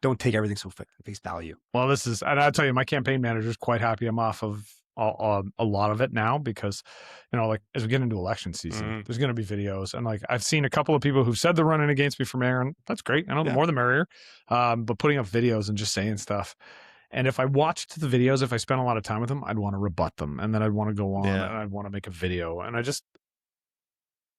don't take everything so face value. Well, and I'll tell you, my campaign manager is quite happy I'm off of a lot of it now, because, like, as we get into election season, there's going to be videos. And like, I've seen a couple of people who've said they're running against me for mayor, and that's great. The more the merrier. But putting up videos and just saying stuff. And if I watched the videos, if I spent a lot of time with them, I'd want to rebut them. And then I'd want to go on and I'd want to make a video. And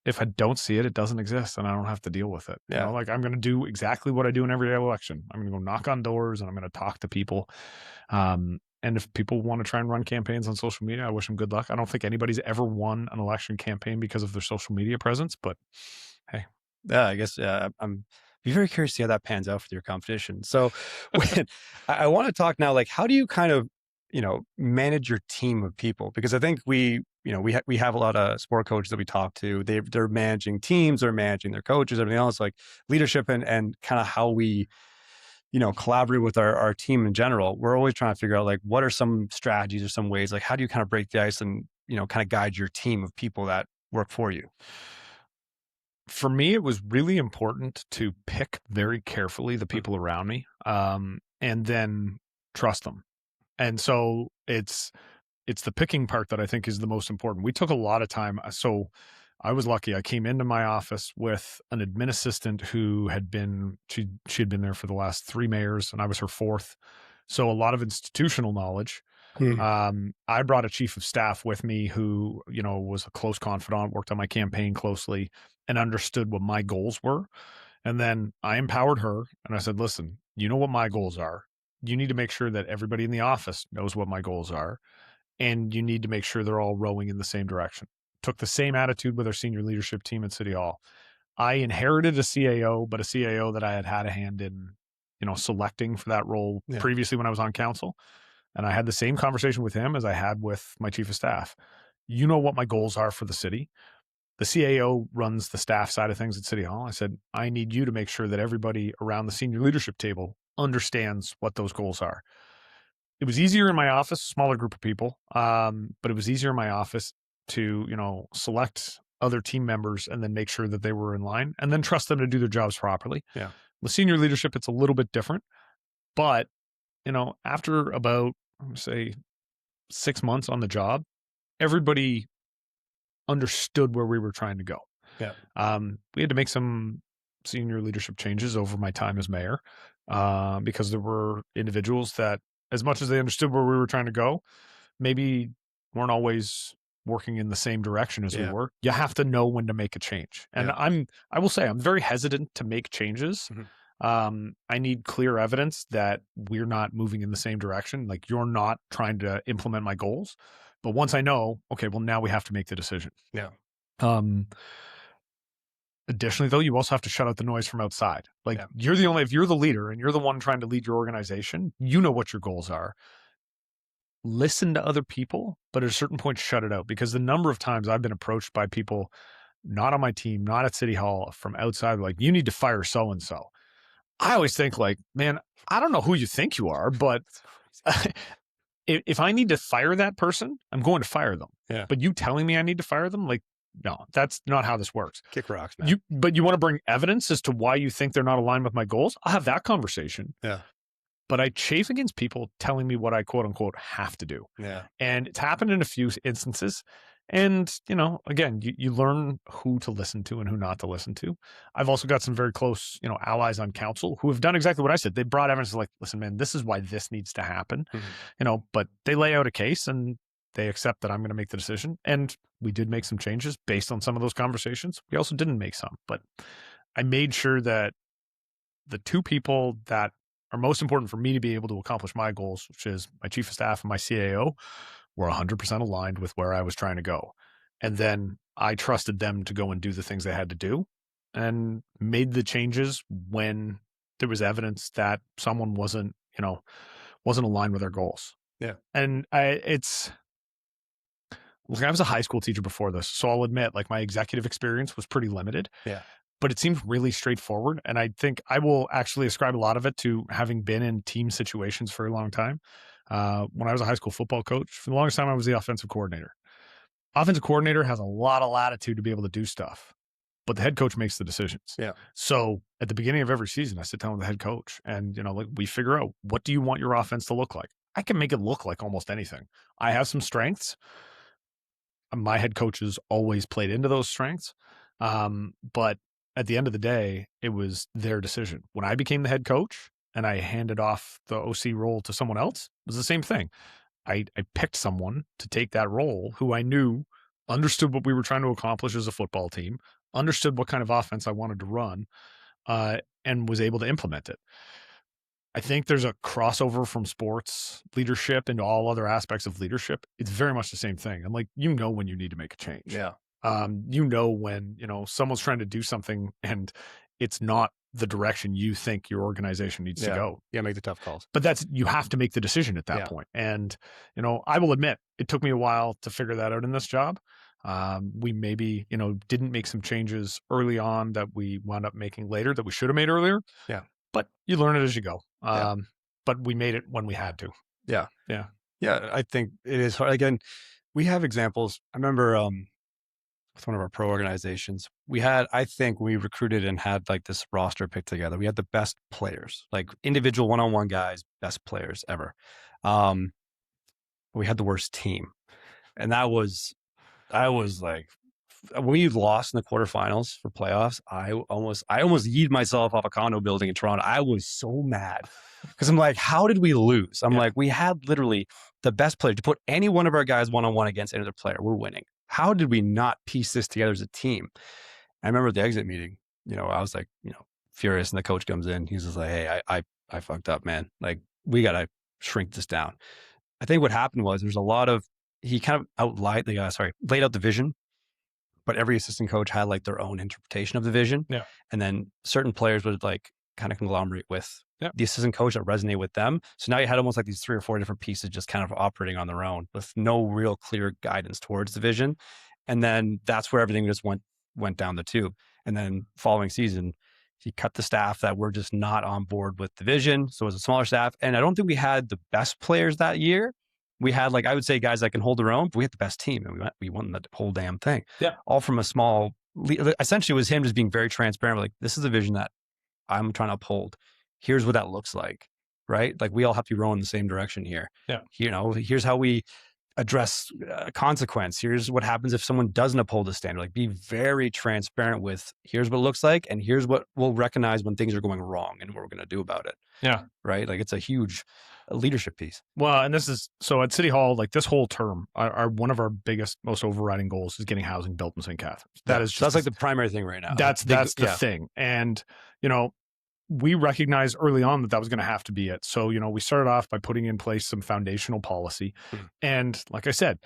if I don't see it, it doesn't exist, and I don't have to deal with it. Like, I'm going to do exactly what I do in every election. I'm going to go knock on doors and I'm going to talk to people. And if people want to try and run campaigns on social media, I wish them good luck. I don't think anybody's ever won an election campaign because of their social media presence, but hey. Yeah, I guess I'm be very curious to see how that pans out for your competition. So I want to talk now, like, how do you kind of, manage your team of people? Because I think we have a lot of sport coaches that we talk to. They're managing teams, they're managing their coaches, everything else, like leadership and kind of how we, collaborate with our team in general. We're always trying to figure out, like, what are some strategies or some ways, like, how do you kind of break the ice and, kind of guide your team of people that work for you? For me, it was really important to pick very carefully the people around me, and then trust them. And so it's the picking part that I think is the most important. We took a lot of time. So I was lucky. I came into my office with an admin assistant who had been, she had been there for the last 3 mayors, and I was her 4th. So a lot of institutional knowledge. I brought a chief of staff with me who, was a close confidant, worked on my campaign closely, and understood what my goals were. And then I empowered her and I said, listen, you know what my goals are. You need to make sure that everybody in the office knows what my goals are. And you need to make sure they're all rowing in the same direction. Took the same attitude with our senior leadership team at City Hall. I inherited a CAO, but a CAO that I had a hand in, selecting for that role previously when I was on council. And I had the same conversation with him as I had with my chief of staff. You know what my goals are for the city. The CAO runs the staff side of things at City Hall. I said, I need you to make sure that everybody around the senior leadership table understands what those goals are. It was easier in my office, smaller group of people, but it was easier in my office to, select other team members and then make sure that they were in line and then trust them to do their jobs properly. Yeah. With senior leadership, it's a little bit different, but after about, say, 6 months on the job, everybody understood where we were trying to go. Yeah. We had to make some senior leadership changes over my time as mayor, because there were individuals that, as much as they understood where we were trying to go, maybe weren't always working in the same direction as we were. You have to know when to make a change. And I will say, I'm very hesitant to make changes. I need clear evidence that we're not moving in the same direction. Like, you're not trying to implement my goals. But once I know, okay, well, now we have to make the decision. Yeah. Additionally, though, you also have to shut out the noise from outside. Like, if you're the leader and you're the one trying to lead your organization, you know what your goals are. Listen to other people, but at a certain point, shut it out. Because the number of times I've been approached by people not on my team, not at City Hall, from outside, like, you need to fire so-and-so. I always think, like, man, I don't know who you think you are, but if I need to fire that person, I'm going to fire them. Yeah. But you telling me I need to fire them, like, no, that's not how this works. Kick rocks, man. But you want to bring evidence as to why you think they're not aligned with my goals? I'll have that conversation. Yeah. But I chafe against people telling me what I quote unquote have to do. Yeah. And it's happened in a few instances. And, again, you learn who to listen to and who not to listen to. I've also got some very close, allies on council who have done exactly what I said. They brought evidence like, listen, man, this is why this needs to happen, but they lay out a case and they accept that I'm going to make the decision. And we did make some changes based on some of those conversations. We also didn't make some, but I made sure that the two people that are most important for me to be able to accomplish my goals, which is my chief of staff and my CAO, were 100% aligned with where I was trying to go. And then I trusted them to go and do the things they had to do and made the changes when there was evidence that someone wasn't aligned with their goals. Yeah. And I was a high school teacher before this, so I'll admit, like, my executive experience was pretty limited. Yeah. But it seems really straightforward. And I think I will actually ascribe a lot of it to having been in team situations for a long time. When I was a high school football coach, for the longest time, I was the offensive coordinator. Offensive coordinator has a lot of latitude to be able to do stuff, but the head coach makes the decisions. Yeah. So at the beginning of every season, I sit down with the head coach and, we figure out, what do you want your offense to look like? I can make it look like almost anything. I have some strengths. My head coaches always played into those strengths. But at the end of the day, it was their decision. When I became the head coach and I handed off the OC role to someone else, it was the same thing. I picked someone to take that role who I knew understood what we were trying to accomplish as a football team, understood what kind of offense I wanted to run, and was able to implement it. I think there's a crossover from sports leadership into all other aspects of leadership. It's very much the same thing. And when you need to make a change. Yeah. When, someone's trying to do something and it's not the direction you think your organization needs to go. Yeah. Make the tough calls. But you have to make the decision at that point. And, I will admit it took me a while to figure that out in this job. We maybe, didn't make some changes early on that we wound up making later that we should have made earlier. Yeah. But you learn it as you go. But we made it when we had to. Yeah. Yeah. Yeah. I think it is hard. Again, we have examples. I remember, with one of our pro organizations, I think we recruited and had like this roster picked together. We had the best players, like individual one-on-one guys, best players ever. We had the worst team. And I was like, when we lost in the quarterfinals for playoffs, I almost yeeted myself off a condo building in Toronto. I was so mad because I'm like, how did we lose? I'm like, we had literally the best player to put any one of our guys one-on-one against any other player. We're winning. How did we not piece this together as a team? I remember at the exit meeting, I was like, furious, and the coach comes in. He's just like, hey, I fucked up, man. Like, we got to shrink this down. I think what happened was he kind of laid out the vision, but every assistant coach had like their own interpretation of the vision. Yeah. And then certain players would like kind of conglomerate with the assistant coach that resonate with them. So now you had almost like these 3 or 4 different pieces just kind of operating on their own with no real clear guidance towards the vision. And then that's where everything just went down the tube. And then following season, he cut the staff that were just not on board with the vision. So it was a smaller staff. And I don't think we had the best players that year. We had I would say guys that can hold their own, but we had the best team and we won the whole damn thing. Yeah. All from a small, essentially it was him just being very transparent. Like, this is a vision that I'm trying to uphold. Here's what that looks like, right? Like, we all have to be rowing in the same direction here. Yeah. Here's how we address consequence. Here's what happens if someone doesn't uphold the standard. Like, be very transparent with, here's what it looks like, and here's what we'll recognize when things are going wrong and what we're going to do about it. Yeah. Right? Like, it's a huge leadership piece. Well, and so at City Hall, like this whole term, our one of our biggest, most overriding goals is getting housing built in St. Catharines. That's like the primary thing right now. That's the thing. And, we recognized early on that was going to have to be it. So, we started off by putting in place some foundational policy. And like I said,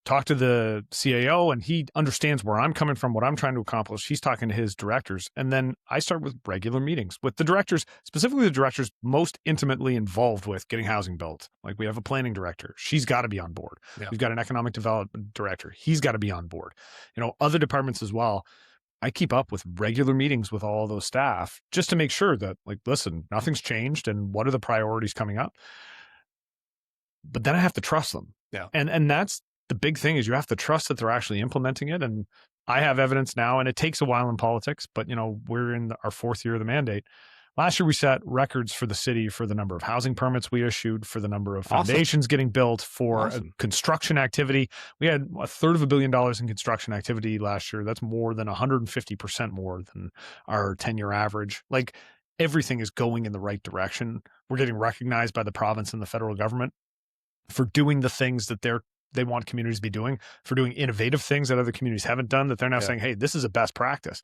talk to the CAO and he understands where I'm coming from, what I'm trying to accomplish. He's talking to his directors. And then I start with regular meetings with the directors, specifically the directors most intimately involved with getting housing built. Like, we have a planning director. She's got to be on board. Yeah. We've got an economic development director. He's got to be on board. Other departments as well. I keep up with regular meetings with all of those staff just to make sure that, like, listen, nothing's changed and what are the priorities coming up? But then I have to trust them. Yeah. And that's the big thing, is you have to trust that they're actually implementing it. And I have evidence now, and it takes a while in politics, but we're in our 4th year of the mandate. Last year, we set records for the city for the number of housing permits we issued, for the number of Awesome. foundations getting built, for Awesome. construction activity. We had $1/3 billion in construction activity last year. That's more than 150% more than our 10-year average. Like, everything is going in the right direction. We're getting recognized by the province and the federal government for doing the things that they want communities to be doing, for doing innovative things that other communities haven't done, that they're now saying, hey, this is a best practice.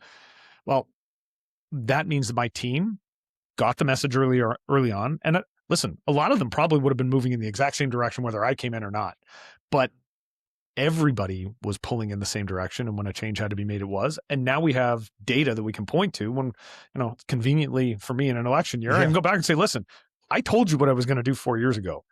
Well, that means that my team got the message early on. And listen, a lot of them probably would have been moving in the exact same direction, whether I came in or not. But everybody was pulling in the same direction. And when a change had to be made, it was. And now we have data that we can point to when, conveniently for me in an election year, I can go back and say, listen, I told you what I was going to do 4 years ago.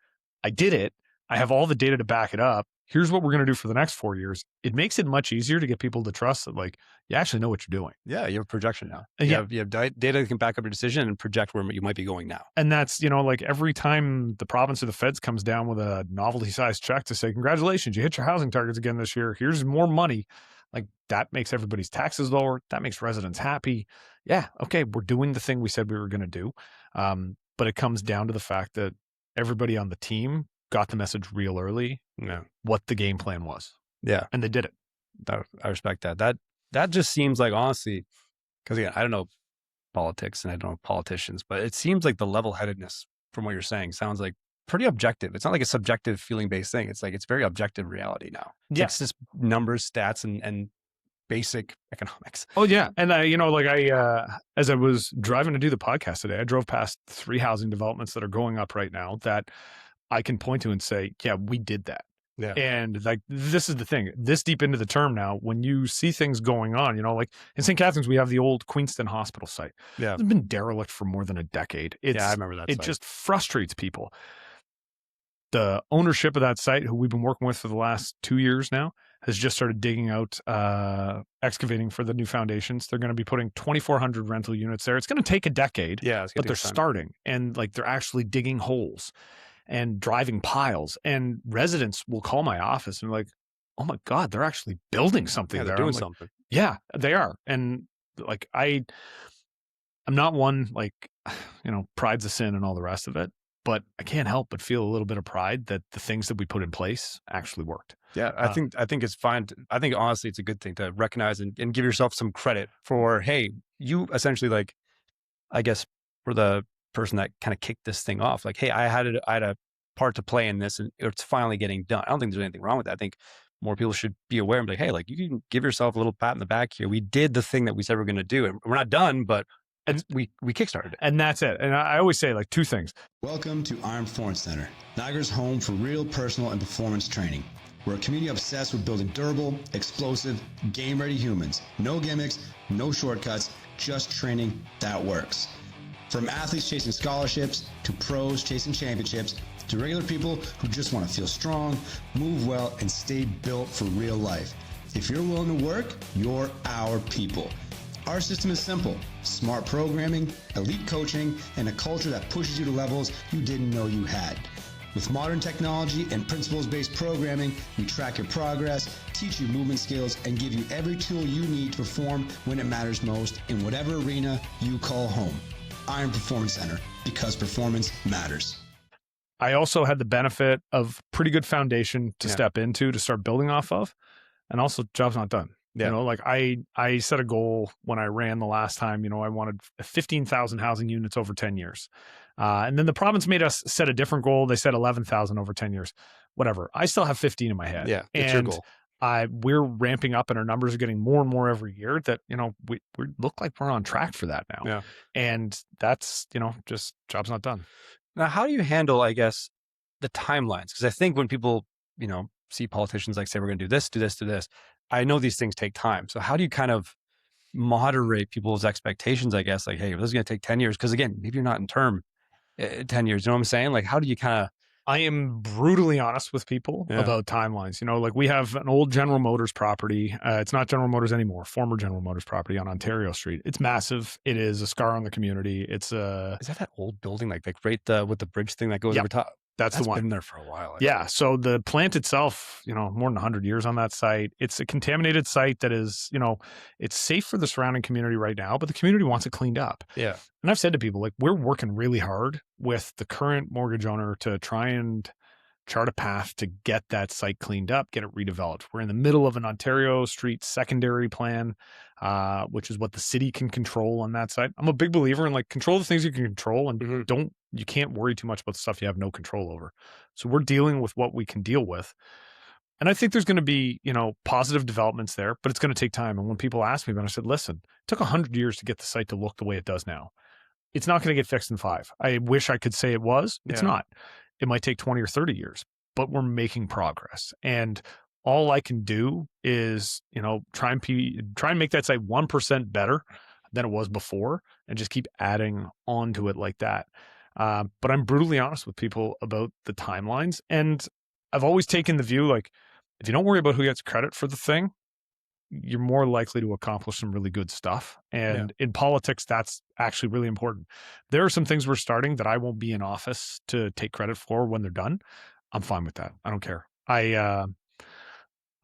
I did it. I have all the data to back it up. Here's what we're going to do for the next 4 years. It makes it much easier to get people to trust that, like, you actually know what you're doing. Yeah, you have a projection now. And you have data that can back up your decision and project where you might be going now. And that's, like every time the province or the feds comes down with a novelty-sized check to say, congratulations, you hit your housing targets again this year. Here's more money. Like, that makes everybody's taxes lower. That makes residents happy. Yeah, okay, we're doing the thing we said we were going to do. But it comes down to the fact that everybody on the team got the message real early, what the game plan was. Yeah. And they did it. I respect that. That just seems like, honestly, because again, I don't know politics and I don't know politicians, but it seems like the level-headedness from what you're saying sounds like pretty objective. It's not like a subjective feeling-based thing. It's like, it's very objective reality now. Yes. It's just numbers, stats, and basic economics. Oh yeah. And as I was driving to do the podcast today, I drove past 3 housing developments that are going up right now that I can point to and say, yeah, we did that. Yeah. And like, this is the thing, this deep into the term now, when you see things going on, like in St. Catharines, we have the old Queenston Hospital site. Yeah. It's been derelict for more than a decade. I remember that It site. just frustrates people. The ownership of that site, who we've been working with for the last 2 years now, has just started digging out, excavating for the new foundations. They're going to be putting 2,400 rental units there. It's going to take a decade, but they're starting, and like, they're actually digging holes and driving piles, and residents will call my office and like, oh my God, they're actually building something there. They're doing something. Yeah, they are. And like, I'm not one, like, pride's a sin and all the rest of it, but I can't help but feel a little bit of pride that the things that we put in place actually worked. Yeah, I think it's fine. I think honestly, it's a good thing to recognize and give yourself some credit for, hey, you essentially, like, I guess, for the person that kind of kicked this thing off, like, hey, I had a part to play in this, and it's finally getting done. I don't think there's anything wrong with that. I think more people should be aware and be like, hey, like, you can give yourself a little pat in the back here. We did the thing that we said we're going to do, and we're not done, but we kickstarted it. And that's it. And I always say, like, 2 things. Welcome to Iron Performance Center, Niagara's home for real personal and performance training. We're a community obsessed with building durable, explosive, game-ready humans. No gimmicks, no shortcuts, just training that works. From athletes chasing scholarships, to pros chasing championships, to regular people who just want to feel strong, move well, and stay built for real life. If you're willing to work, you're our people. Our system is simple: smart programming, elite coaching, and a culture that pushes you to levels you didn't know you had. With modern technology and principles-based programming, we track your progress, teach you movement skills, and give you every tool you need to perform when it matters most in whatever arena you call home. Iron Performance Center, because performance matters. I also had the benefit of pretty good foundation to step into, to start building off of. And also, job's not done. Yeah. Like, I set a goal when I ran the last time, I wanted 15,000 housing units over 10 years. And then the province made us set a different goal. They said 11,000 over 10 years. Whatever. I still have 15 in my head. Yeah, it's your goal. We're ramping up, and our numbers are getting more and more every year, that, we look like we're on track for that now. Yeah. And that's, just job's not done. Now, how do you handle, I guess, the timelines? Because I think when people, see politicians like say, we're going to do this, do this, do this, I know these things take time. So how do you kind of moderate people's expectations, I guess, like, hey, this is going to take 10 years? Because again, maybe you're not in term 10 years. You know what I'm saying? Like, how do you kind of... I am brutally honest with people about timelines. Like, we have an old General Motors property. It's not General Motors anymore, former General Motors property on Ontario Street. It's massive. It is a scar on the community. It's a... Is that old building, like right with the bridge thing that goes over top? That's the one. Been there for a while. Yeah. So the plant itself, more than 100 years on that site. It's a contaminated site that is, it's safe for the surrounding community right now, but the community wants it cleaned up. Yeah. And I've said to people, like, we're working really hard with the current mortgage owner to try and chart a path to get that site cleaned up, get it redeveloped. We're in the middle of an Ontario Street secondary plan, which is what the city can control on that site. I'm a big believer in, like, control the things you can control and you can't worry too much about the stuff you have no control over. So we're dealing with what we can deal with. And I think there's going to be, positive developments there, but it's going to take time. And when people ask me about it, I said, listen, it took 100 years to get the site to look the way it does now. It's not going to get fixed in 5. I wish I could say it was. It's not. It might take 20 or 30 years, but we're making progress. And all I can do is, try and make that site 1% better than it was before and just keep adding on to it like that. But I'm brutally honest with people about the timelines. And I've always taken the view, like, if you don't worry about who gets credit for the thing, you're more likely to accomplish some really good stuff. And in politics, that's actually really important. There are some things we're starting that I won't be in office to take credit for when they're done. I'm fine with that. I don't care. I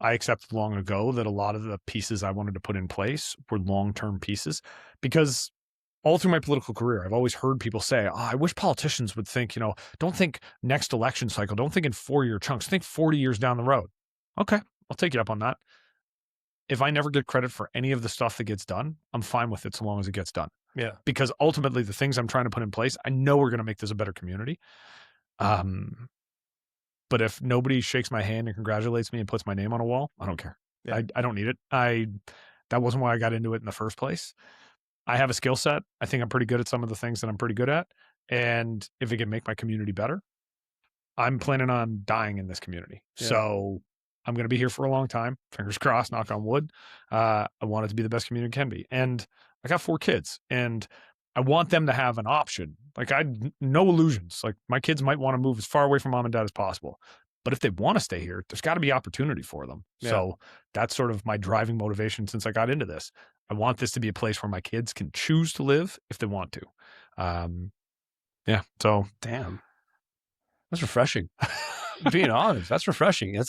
accepted long ago that a lot of the pieces I wanted to put in place were long-term pieces, because all through my political career, I've always heard people say, I wish politicians would think, don't think next election cycle, don't think in 4-year chunks, think 40 years down the road. Okay, I'll take you up on that. If I never get credit for any of the stuff that gets done, I'm fine with it so long as it gets done. Yeah. Because ultimately the things I'm trying to put in place, I know we're going to make this a better community. But if nobody shakes my hand and congratulates me and puts my name on a wall, I don't care. Yeah. I don't need it. That wasn't why I got into it in the first place. I have a skill set. I think I'm pretty good at some of the things that I'm pretty good at. And if it can make my community better, I'm planning on dying in this community. Yeah. So I'm going to be here for a long time. Fingers crossed, knock on wood. I want it to be the best community it can be. And I got 4 kids and I want them to have an option. Like, no illusions. Like, my kids might want to move as far away from mom and dad as possible. But if they want to stay here, there's got to be opportunity for them. Yeah. So that's sort of my driving motivation since I got into this. I want this to be a place where my kids can choose to live if they want to. So. Damn. That's refreshing. Being honest, that's refreshing.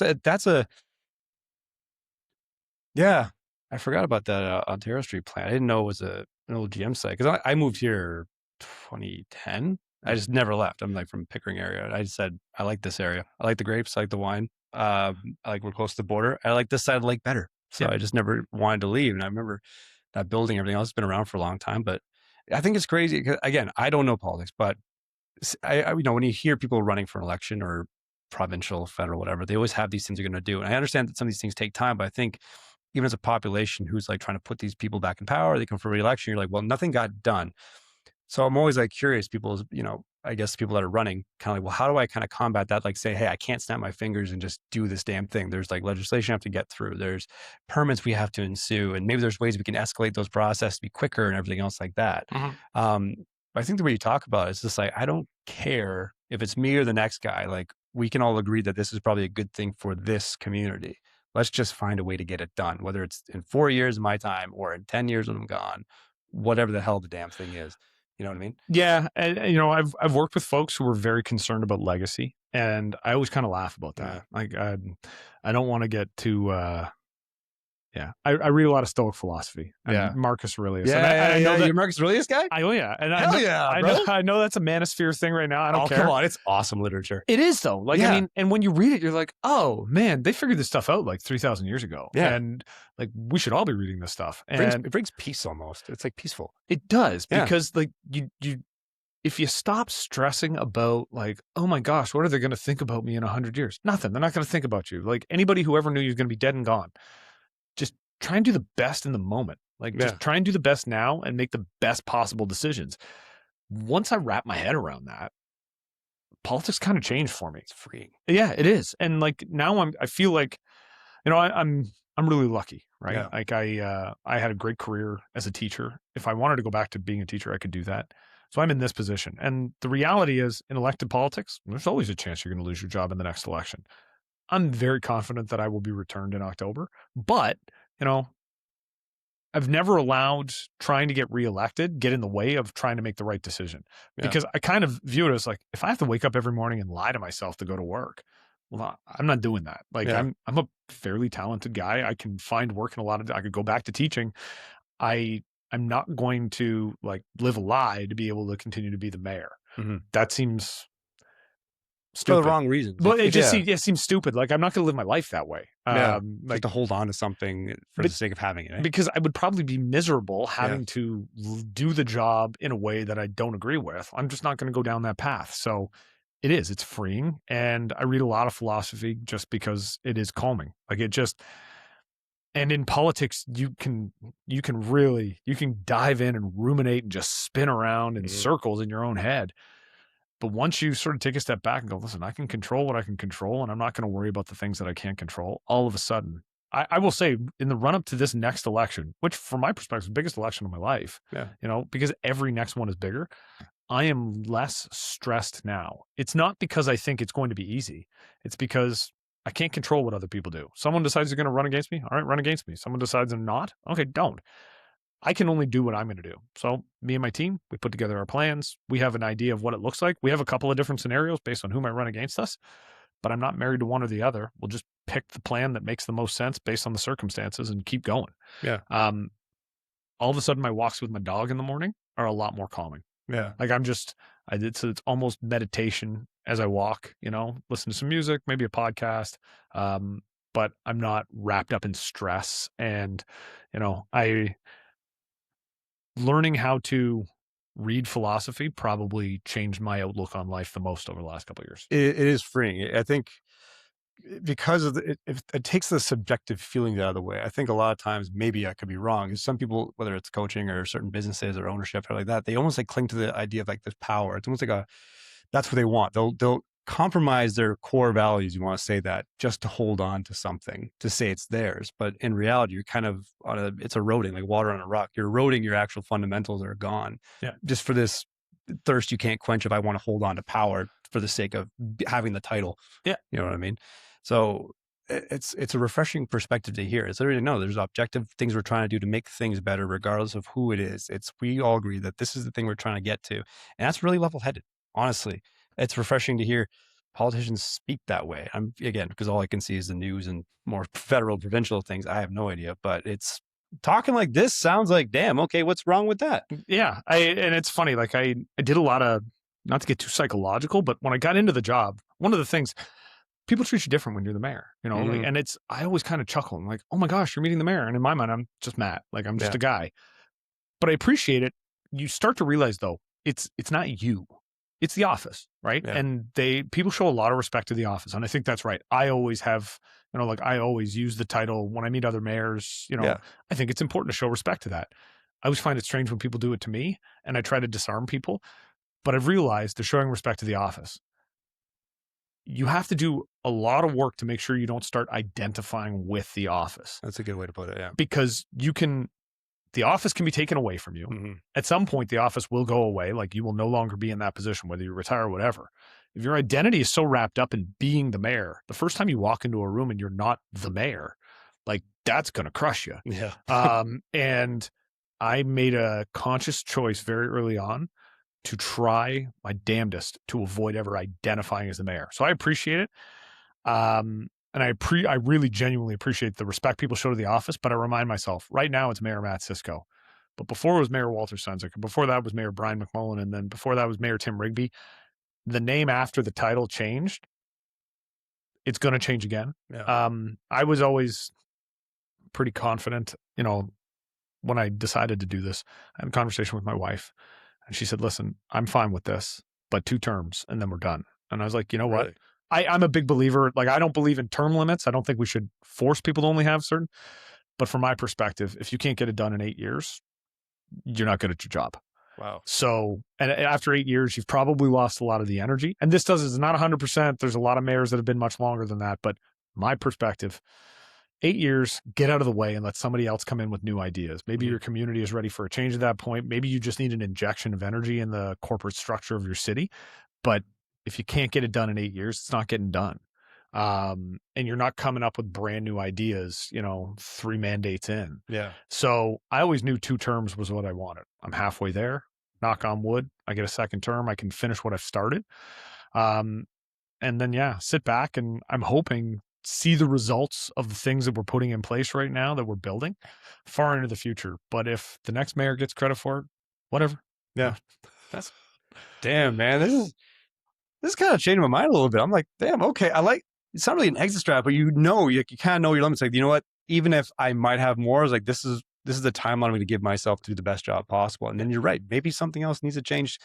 Yeah. I forgot about that Ontario Street plant. I didn't know it was an old GM site because I moved here 2010. I just never left. I'm like from Pickering area. I just said, I like this area. I like the grapes. I like the wine. I like we're close to the border. I like this side of the lake better. So I just never wanted to leave. And I remember that building, everything else has been around for a long time. But I think it's crazy. Again, I don't know politics, but I when you hear people running for an election or provincial, federal, whatever, they always have these things they're going to do. And I understand that some of these things take time, but I think even as a population who's like trying to put these people back in power, they come for re-election, you're like, well, nothing got done. So I'm always like curious, people, I guess people that are running kind of like, well, how do I kind of combat that? Like say, hey, I can't snap my fingers and just do this damn thing. There's like legislation I have to get through. There's permits we have to ensue. And maybe there's ways we can escalate those processes to be quicker and everything else like that. Mm-hmm. I think the way you talk about it is just like, I don't care if it's me or the next guy. Like we can all agree that this is probably a good thing for this community. Let's just find a way to get it done, whether it's in 4 years of my time or in 10 years when I'm gone, whatever the hell the damn thing is. You know what I mean? Yeah. And, I've worked with folks who were very concerned about legacy, and I always kind of laugh about that. Yeah. Like, I don't want to get too, I read a lot of Stoic philosophy. And Marcus Aurelius. Yeah, I know that you're Marcus Aurelius guy? And I know that's a manosphere thing right now. I don't care. Come on. It's awesome literature. It is though. Like, I mean, and when you read it, you're like, oh man, they figured this stuff out like 3,000 years ago. Yeah. And like, we should all be reading this stuff. And it brings peace almost. It's like peaceful. It does. Because like if you stop stressing about like, oh my gosh, what are they going to think about me in 100 years? Nothing. They're not going to think about you. Like anybody who ever knew you was going to be dead and gone. Just try and do the best in the moment. Like just try and do the best now and make the best possible decisions. Once I wrap my head around that, politics kind of changed for me. It's freeing. Yeah, it is. And like now I feel like, I'm really lucky, right? Yeah. Like I had a great career as a teacher. If I wanted to go back to being a teacher, I could do that. So I'm in this position. And the reality is in elected politics, there's always a chance you're going to lose your job in the next election. I'm very confident that I will be returned in October, but I've never allowed trying to get reelected get in the way of trying to make the right decision, because I kind of view it as like, if I have to wake up every morning and lie to myself to go to work, well, I'm not doing that. Like I'm a fairly talented guy. I can find work in I could go back to teaching. I'm not going to like live a lie to be able to continue to be the mayor. That seems stupid. For the wrong reasons. But it seems stupid. Like, I'm not going to live my life that way. Like to hold on to something for the sake of having it. Because I would probably be miserable having to do the job in a way that I don't agree with. I'm just not going to go down that path. So it's freeing. And I read a lot of philosophy just because it is calming. Like and in politics, you can dive in and ruminate and just spin around in circles in your own head. But once you sort of take a step back and go, listen, I can control what I can control, and I'm not going to worry about the things that I can't control. All of a sudden, I will say, in the run up to this next election, which from my perspective is the biggest election of my life, because every next one is bigger, I am less stressed now. It's not because I think it's going to be easy. It's because I can't control what other people do. Someone decides they're going to run against me. All right, run against me. Someone decides they're not. Okay, don't. I can only do what I'm going to do. So me and my team, we put together our plans. We have an idea of what it looks like. We have a couple of different scenarios based on who might run against us, but I'm not married to one or the other. We'll just pick the plan that makes the most sense based on the circumstances and keep going. Yeah. All of a sudden, my walks with my dog in the morning are a lot more calming. Yeah. Like so it's almost meditation as I walk, listen to some music, maybe a podcast. But I'm not wrapped up in stress. And, learning how to read philosophy probably changed my outlook on life the most over the last couple of years. It is freeing. I think because of it takes the subjective feelings out of the way. I think a lot of times, maybe I could be wrong, is some people, whether it's coaching or certain businesses or ownership or like that, they almost like cling to the idea of like this power. It's almost like that's what they want. They'll compromise their core values, you want to say that, just to hold on to something, to say it's theirs. But in reality, you're kind of it's eroding like water on a rock. You're eroding your actual fundamentals that are gone. Yeah. Just for this thirst you can't quench if I want to hold on to power for the sake of having the title. Yeah. You know what I mean? So it's a refreshing perspective to hear. It's literally, no, there's objective things we're trying to do to make things better, regardless of who it is. We all agree that this is the thing we're trying to get to. And that's really level-headed, honestly. It's refreshing to hear politicians speak that way. Again, because all I can see is the news and more federal, provincial things. I have no idea, but it's talking like this sounds like, damn, okay, what's wrong with that? Yeah. And it's funny. Like I did a lot of, not to get too psychological, but when I got into the job, one of the things, people treat you different when you're the mayor, like, and I always kind of chuckle. I'm like, oh my gosh, you're meeting the mayor. And in my mind, I'm just Matt. Like, I'm just a guy, but I appreciate it. You start to realize though, it's not you. It's the office, right? Yeah. And people show a lot of respect to the office. And I think that's right. I always have, I always use the title when I meet other mayors, I think it's important to show respect to that. I always find it strange when people do it to me, and I try to disarm people, but I've realized they're showing respect to the office. You have to do a lot of work to make sure you don't start identifying with the office. That's a good way to put it. Yeah. Because the office can be taken away from you. Mm-hmm. At some point, the office will go away. Like, you will no longer be in that position, whether you retire or whatever. If your identity is so wrapped up in being the mayor, the first time you walk into a room and you're not the mayor, like, that's going to crush you. Yeah. And I made a conscious choice very early on to try my damnedest to avoid ever identifying as the mayor. So I appreciate it. And I really genuinely appreciate the respect people show to the office, but I remind myself, right now it's Mayor Mat Siscoe. But before it was Mayor Walter Sunzik, before that was Mayor Brian McMullen, and then before that was Mayor Tim Rigby. The name after the title changed. It's going to change again. Yeah. I was always pretty confident, when I decided to do this. I had a conversation with my wife, and she said, listen, I'm fine with this, but 2 terms, and then we're done. And I was like, you know what? Really? I'm a big believer. Like, I don't believe in term limits. I don't think we should force people to only have certain. But from my perspective, if you can't get it done in 8 years, you're not good at your job. Wow. So, and after 8 years, you've probably lost a lot of the energy. And this is not 100%. There's a lot of mayors that have been much longer than that. But my perspective, 8 years, get out of the way and let somebody else come in with new ideas. Maybe your community is ready for a change at that point. Maybe you just need an injection of energy in the corporate structure of your city. But if you can't get it done in 8 years, it's not getting done. And you're not coming up with brand new ideas, 3 mandates in. Yeah. So I always knew 2 terms was what I wanted. I'm halfway there. Knock on wood. I get a second term. I can finish what I've started. And then, sit back and I'm hoping see the results of the things that we're putting in place right now that we're building far into the future. But if the next mayor gets credit for it, whatever. Yeah. That's damn, man. This is kind of changing my mind a little bit. I'm like, damn, okay. It's not really an exit strat, but you kind of know your limits. Like, you know what? Even if I might have more, it's like, this is the timeline I'm going to give myself to do the best job possible. And then you're right. Maybe something else needs to change.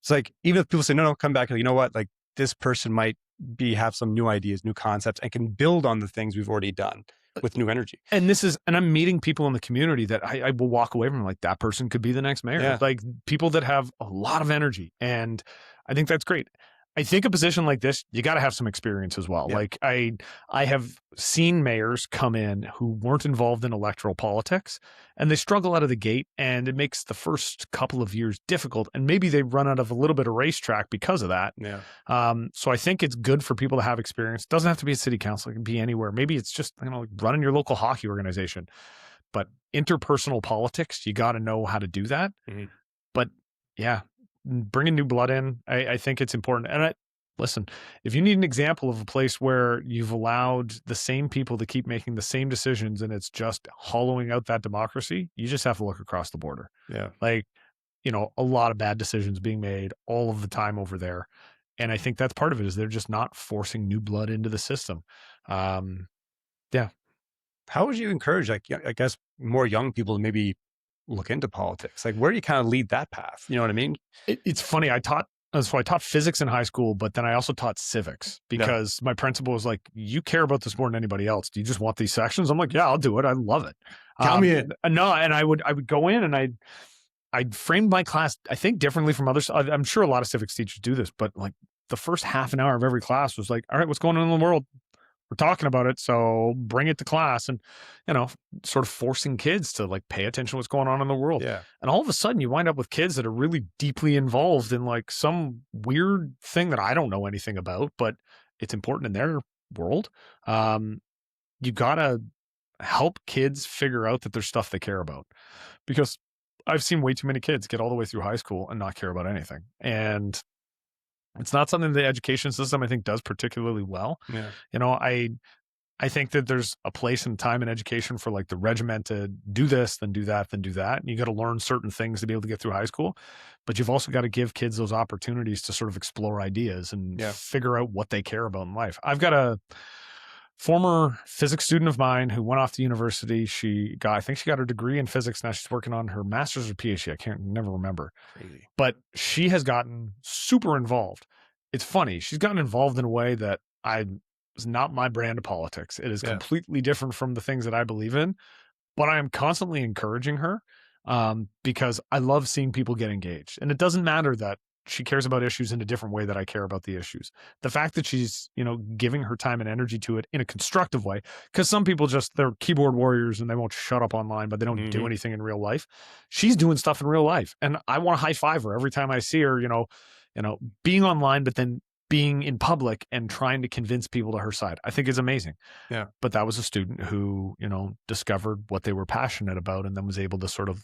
It's like, even if people say, no, come back. Like, you know what? Like, this person might have some new ideas, new concepts, and can build on the things we've already done with new energy. And I'm meeting people in the community that I will walk away from like, that person could be the next mayor. Yeah. Like people that have a lot of energy. And I think that's great. I think a position like this, you got to have some experience as well. Yeah. Like I have seen mayors come in who weren't involved in electoral politics and they struggle out of the gate and it makes the first couple of years difficult. And maybe they run out of a little bit of racetrack because of that. Yeah. So I think it's good for people to have experience. It doesn't have to be a city council. It can be anywhere. Maybe it's just, running your local hockey organization, but interpersonal politics, you got to know how to do that. Mm-hmm. But yeah, bringing new blood in, I think it's important. And listen, if you need an example of a place where you've allowed the same people to keep making the same decisions and it's just hollowing out that democracy, you just have to look across the border. Yeah. Like, a lot of bad decisions being made all of the time over there. And I think that's part of it is they're just not forcing new blood into the system. Yeah. How would you encourage, like, I guess, more young people to maybe look into politics? Like, where do you kind of lead that path? You know what I mean? It's funny. I taught physics in high school, but then I also taught civics because my principal was like, you care about this more than anybody else. Do you just want these sections? I'm like, yeah, I'll do it. I love it. Count me in. No. And I would go in and I'd framed my class, I think, differently from others. I'm sure a lot of civics teachers do this, but like the first half an hour of every class was like, all right, what's going on in the world? We're talking about it. So bring it to class and, sort of forcing kids to like pay attention to what's going on in the world. Yeah. And all of a sudden you wind up with kids that are really deeply involved in like some weird thing that I don't know anything about, but it's important in their world. You got to help kids figure out that there's stuff they care about, because I've seen way too many kids get all the way through high school and not care about anything. And it's not something the education system, I think, does particularly well. Yeah. I think that there's a place and time in education for like the regimented do this, then do that, then do that. And you got to learn certain things to be able to get through high school. But you've also got to give kids those opportunities to sort of explore ideas and figure out what they care about in life. I've got a former physics student of mine who went off to university. I think she got her degree in physics. Now she's working on her master's or PhD. I never remember. Crazy. But she has gotten super involved. It's funny. She's gotten involved in a way that is not my brand of politics. It is completely different from the things that I believe in, but I am constantly encouraging her because I love seeing people get engaged. And it doesn't matter that she cares about issues in a different way that I care about the issues. The fact that she's, giving her time and energy to it in a constructive way, because some people they're keyboard warriors and they won't shut up online, but they don't do anything in real life. She's doing stuff in real life. And I want to high five her every time I see her, being online, but then being in public and trying to convince people to her side, I think is amazing. Yeah. But that was a student who, discovered what they were passionate about and then was able to sort of,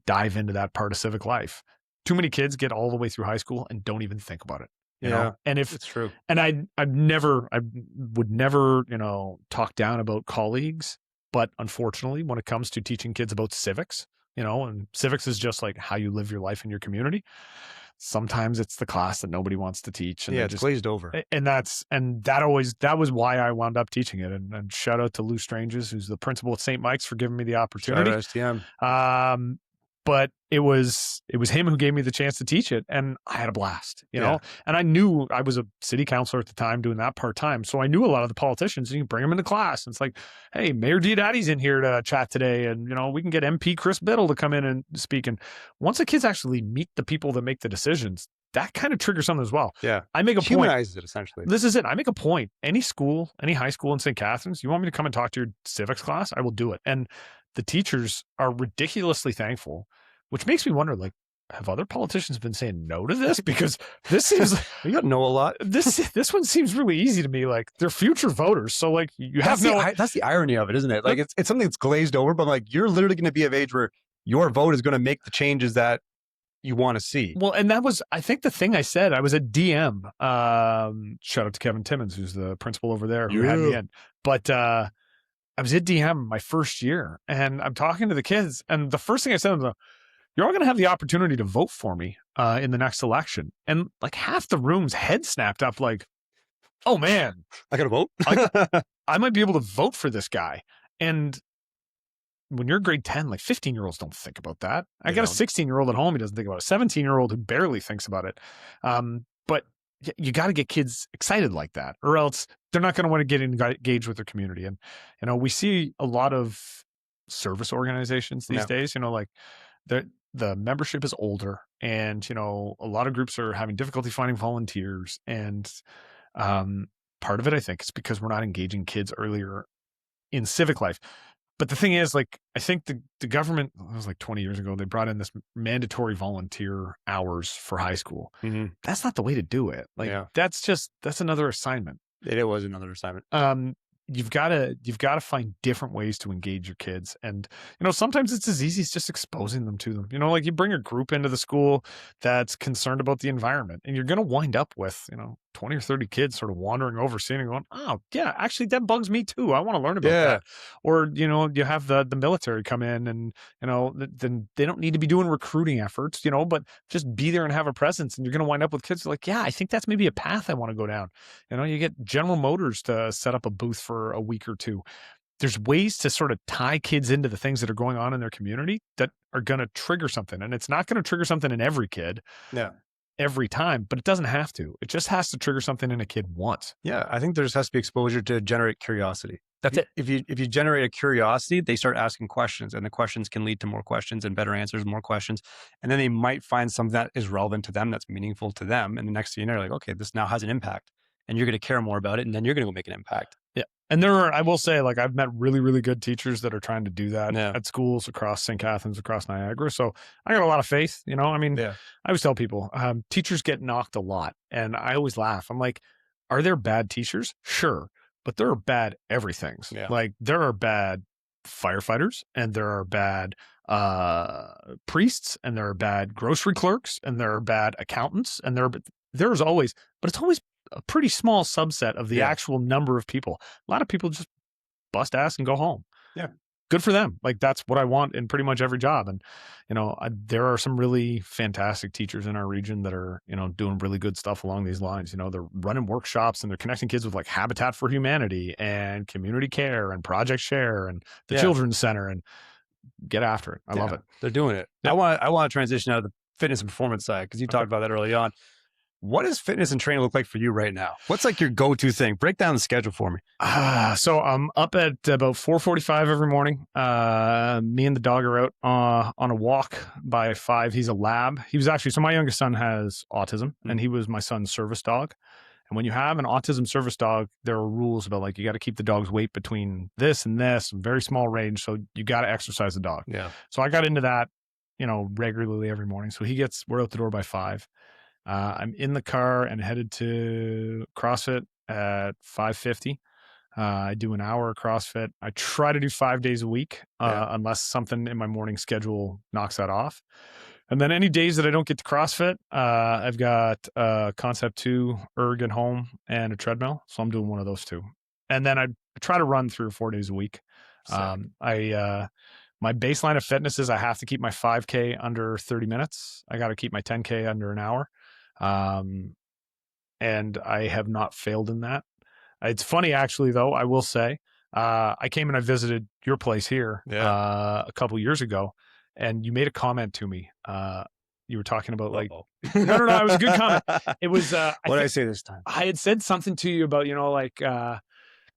dive into that part of civic life. Too many kids get all the way through high school and don't even think about it. You know? And if it's true. And I would never, talk down about colleagues, but unfortunately, when it comes to teaching kids about civics, and civics is just like how you live your life in your community. Sometimes it's the class that nobody wants to teach. And it's just glazed over. And that was why I wound up teaching it. And shout out to Lou Stranges, who's the principal at St. Mike's, for giving me the opportunity. Shout out STM. But it was him who gave me the chance to teach it, and I had a blast, and I knew I was a city councilor at the time doing that part-time. So I knew a lot of the politicians, and you bring them into class. And it's like, hey, Mayor Diodati's in here to chat today. And, we can get MP Chris Biddle to come in and speak. And once the kids actually meet the people that make the decisions, that kind of triggers something as well. Yeah. I make a point. Humanizes it, essentially. This is it. I make a point. Any school, any high school in St. Catharines, you want me to come and talk to your civics class? I will do it. And the teachers are ridiculously thankful, which makes me wonder, like, have other politicians been saying no to this? Because this seems You got to know a lot. this one seems really easy to me. Like, they're future voters, so like you have That's the irony of it, isn't it? Like it's something that's glazed over, but like you're literally going to be of age where your vote is going to make the changes that you want to see. Well, and that was, I think, the thing I said. I was at DM. Shout out to Kevin Timmons, who's the principal over there, who had me in. But I was at DM my first year, and I'm talking to the kids, and the first thing I said to them, you're all going to have the opportunity to vote for me in the next election. And like half the room's head snapped up like, oh man, I got to vote. I might be able to vote for this guy. And when you're grade 10, like 15-year-olds don't think about that. I got a 16-year-old at home. He doesn't think about it. A 17-year-old who barely thinks about it. But you got to get kids excited like that, or else they're not going to want to get engaged with their community. And, you know, we see a lot of service organizations these days, you know, like the membership is older, and, you know, a lot of groups are having difficulty finding volunteers. And part of it, I think, is because we're not engaging kids earlier in civic life. But the thing is, like, I think the government, it was like 20 years ago, they brought in this mandatory volunteer hours for high school. Mm-hmm. That's not the way to do it. Like, that's another assignment. It was another assignment. You've got to find different ways to engage your kids. And, you know, sometimes it's as easy as just exposing them to them. You know, like, you bring a group into the school that's concerned about the environment, and you're going to wind up with, you know, 20 or 30 kids sort of wandering over, seeing and going, oh yeah, actually that bugs me too. I want to learn about that. Or, you know, you have the military come in, and, you know, then they don't need to be doing recruiting efforts, you know, but just be there and have a presence. And you're going to wind up with kids who are like, yeah, I think that's maybe a path I want to go down. You know, you get General Motors to set up a booth for a week or two. There's ways to sort of tie kids into the things that are going on in their community that are going to trigger something. And it's not going to trigger something in every kid. Every time, but it doesn't have to. It just has to trigger something in a kid once. Yeah, I think there just has to be exposure to generate curiosity. That's it. If you generate a curiosity, they start asking questions, and the questions can lead to more questions and better answers, more questions. And then they might find something that is relevant to them, that's meaningful to them. And the next thing you know, like, okay, this now has an impact, and you're going to care more about it, and then you're going to go make an impact. Yeah. And I will say, like, I've met really, really good teachers that are trying to do that at schools across St. Catharines, across Niagara. So I got a lot of faith, you know. I mean, I always tell people, teachers get knocked a lot. And I always laugh. I'm like, are there bad teachers? Sure. But there are bad everythings. Like, there are bad firefighters, and there are bad priests, and there are bad grocery clerks, and there are bad accountants, and there's always, but it's always a pretty small subset of the actual number of people. A lot of people just bust ass and go home. Yeah. Good for them. Like, that's what I want in pretty much every job. And, you know, there are some really fantastic teachers in our region that are, you know, doing really good stuff along these lines. You know, they're running workshops, and they're connecting kids with, like, Habitat for Humanity and Community Care and Project Share and the Children's Center, and get after it. I love it. They're doing it. I want to transition out of the fitness and performance side, because you talked about that early on. What does fitness and training look like for you right now? What's like your go-to thing? Break down the schedule for me. So I'm up at about 4:45 every morning. Me and the dog are out on a walk by 5. He's a lab. He was actually, so my youngest son has autism, and he was my son's service dog. And when you have an autism service dog, there are rules about, like, you got to keep the dog's weight between this and this, very small range. So you got to exercise the dog. Yeah. So I got into that, you know, regularly every morning. So we're out the door by 5. I'm in the car and headed to CrossFit at 5:50. I do an hour of CrossFit. I try to do 5 days a week, unless something in my morning schedule knocks that off. And then any days that I don't get to CrossFit, I've got Concept 2, erg at home, and a treadmill. So I'm doing one of those two. And then I try to run 3 or 4 days a week. My baseline of fitness is I have to keep my 5K under 30 minutes. I got to keep my 10K under an hour. And I have not failed in that. It's funny, actually, though, I will say, I came and I visited your place here a couple years ago, and you made a comment to me. You were talking about like, no, it was a good comment. It was, what did I say this time? I had said something to you about, you know, like, I'm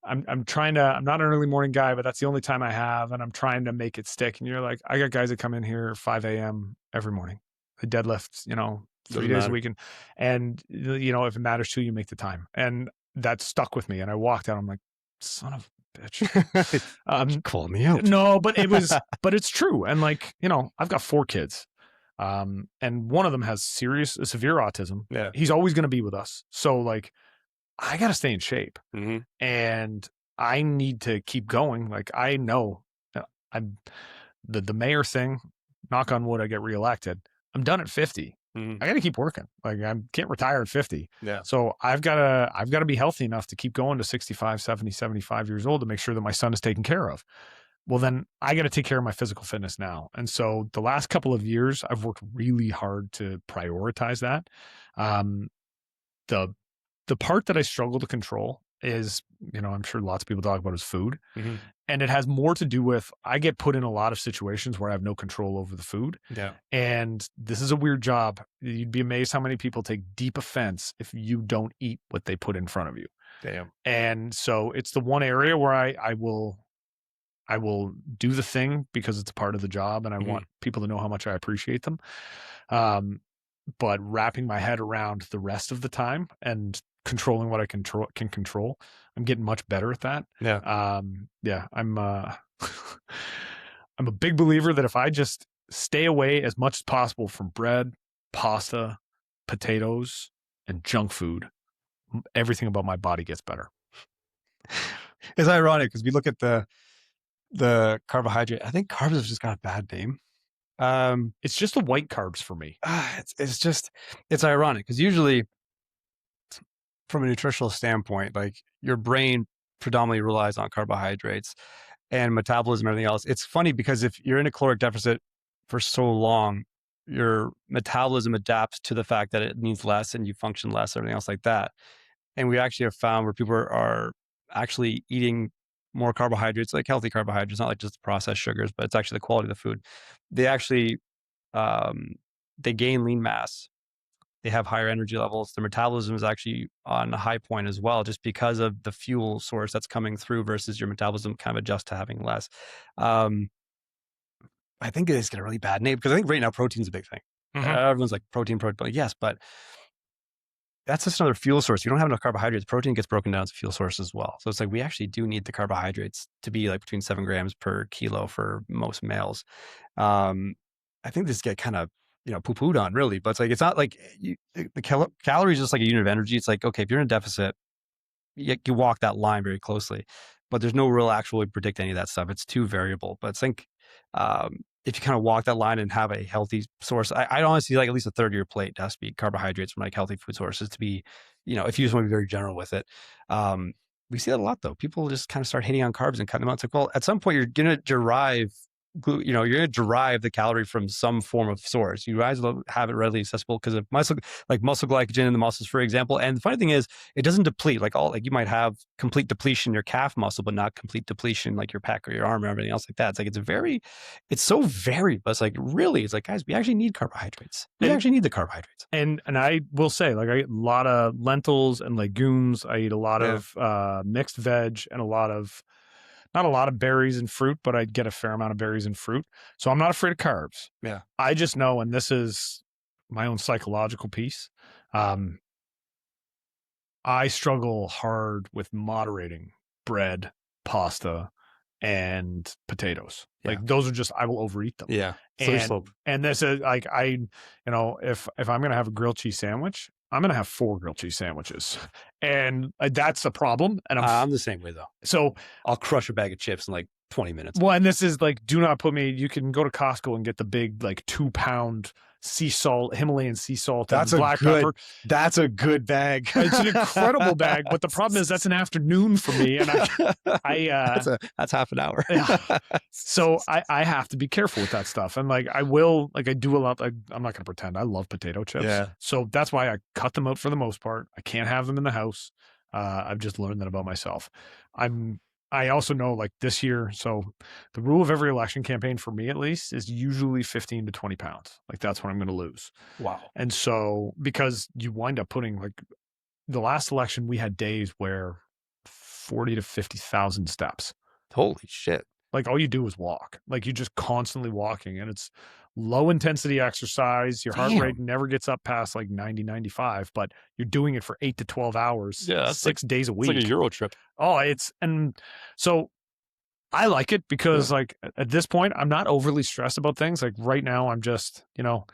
not an early morning guy, but that's the only time I have, and I'm trying to make it stick. And you're like, I got guys that come in here 5 a.m. every morning. They deadlift, you know, 3 days a week. And, you know, if it matters to you, make the time. And that stuck with me. And I walked out. I'm like, son of a bitch. Call me out. No, but it was, but it's true. And, like, you know, I've got 4 kids. And one of them has severe autism. Yeah. He's always going to be with us. So like, I got to stay in shape, Mm-hmm. and I need to keep going. Like, I know I'm the mayor thing, knock on wood, I get reelected. I'm done at 50. Mm-hmm. I got to keep working. Like, I can't retire at 50. Yeah. So I've got to be healthy enough to keep going to 65, 70, 75 years old to make sure that my son is taken care of. Well, then I got to take care of my physical fitness now. And so the last couple of years, I've worked really hard to prioritize that. The part that I struggle to control is, I'm sure lots of people talk about, is food. Mm-hmm. And it has more to do with, I get put in a lot of situations where I have no control over the food. Yeah. And this is a weird job. You'd be amazed how many people take deep offense if you don't eat what they put in front of you. Damn. And so it's the one area where I will do the thing because it's a part of the job, and I want people to know how much I appreciate them. But wrapping my head around the rest of the time and controlling what I can control, I'm getting much better at that. Yeah. I'm I'm a big believer that if I just stay away as much as possible from bread, pasta, potatoes, and junk food, everything about my body gets better. It's ironic because we look at the carbohydrate. I think carbs have just got a bad name. It's just the white carbs for me. It's ironic because usually from a nutritional standpoint, like your brain predominantly relies on carbohydrates and metabolism and everything else. It's funny because if you're in a caloric deficit for so long, your metabolism adapts to the fact that it needs less and you function less, everything else like that. And we actually have found where people are actually eating more carbohydrates, like healthy carbohydrates, not like just processed sugars, but it's actually the quality of the food. They actually, they gain lean mass. They have higher energy levels. Their metabolism is actually on a high point as well, just because of the fuel source that's coming through versus your metabolism kind of adjust to having less. I think it is getting a really bad name because I think right now protein's a big thing. Everyone's like protein. Yes, but that's just another fuel source. You don't have enough carbohydrates. Protein gets broken down as a fuel source as well. So it's like we actually do need the carbohydrates to be like between 7 grams per kilo for most males. I think this get kind of poo-pooed on really, but it's like it's not like the calories is just like a unit of energy. It's like, okay, if you're in a deficit, you walk that line very closely, but there's no real actual way to predict any of that stuff. It's too variable. But I think if you kind of walk that line and have a healthy source, I honestly like at least a third of your plate has to be carbohydrates from like healthy food sources to be, if you just want to be very general with it. We see that a lot though. People just kind of start hitting on carbs and cutting them out. It's like, well, at some point you're going to derive you're going to derive the calorie from some form of source. You guys will have it readily accessible because of muscle glycogen in the muscles, for example. And the funny thing is, it doesn't deplete like you might have complete depletion in your calf muscle, but not complete depletion like your pec or your arm or everything else like that. It's like it's so varied, but it's like really, it's like guys, we actually need carbohydrates. We actually need the carbohydrates. And I will say, like I eat a lot of lentils and legumes. I eat a lot of mixed veg and not a lot of berries and fruit, but I get a fair amount of berries and fruit. So I'm not afraid of carbs. Yeah. I just know, and this is my own psychological piece. I struggle hard with moderating bread, pasta, and potatoes. Yeah. Like those are just, I will overeat them. Yeah. Slope. And this is like, if I'm going to have a grilled cheese sandwich, I'm going to have 4 grilled cheese sandwiches, and that's a problem. And I'm the same way though. So I'll crush a bag of chips in like 20 minutes. Well, and this is like, do not put me, you can go to Costco and get the big, like 2-pound Himalayan sea salt. That's and black pepper. That's a good bag. It's an incredible bag, but the problem is that's an afternoon for me. And that's half an hour. Yeah. So I have to be careful with that stuff. And like, I do a lot. I'm not going to pretend I love potato chips. Yeah. So that's why I cut them out for the most part. I can't have them in the house. I've just learned that about myself. I also know like this year, so the rule of every election campaign for me at least is usually 15 to 20 pounds. Like that's what I'm going to lose. Wow. And so because you wind up putting like the last election, we had days where 40 to 50,000 steps. Holy shit. Like all you do is walk. Like you're just constantly walking, and it's low intensity exercise. Your heart rate never gets up past like 90, 95, but you're doing it for 8 to 12 hours, yeah, 6 days a week. It's like a Euro trip. Oh, and so I like it because like at this point, I'm not overly stressed about things. Like right now, I'm just, I'm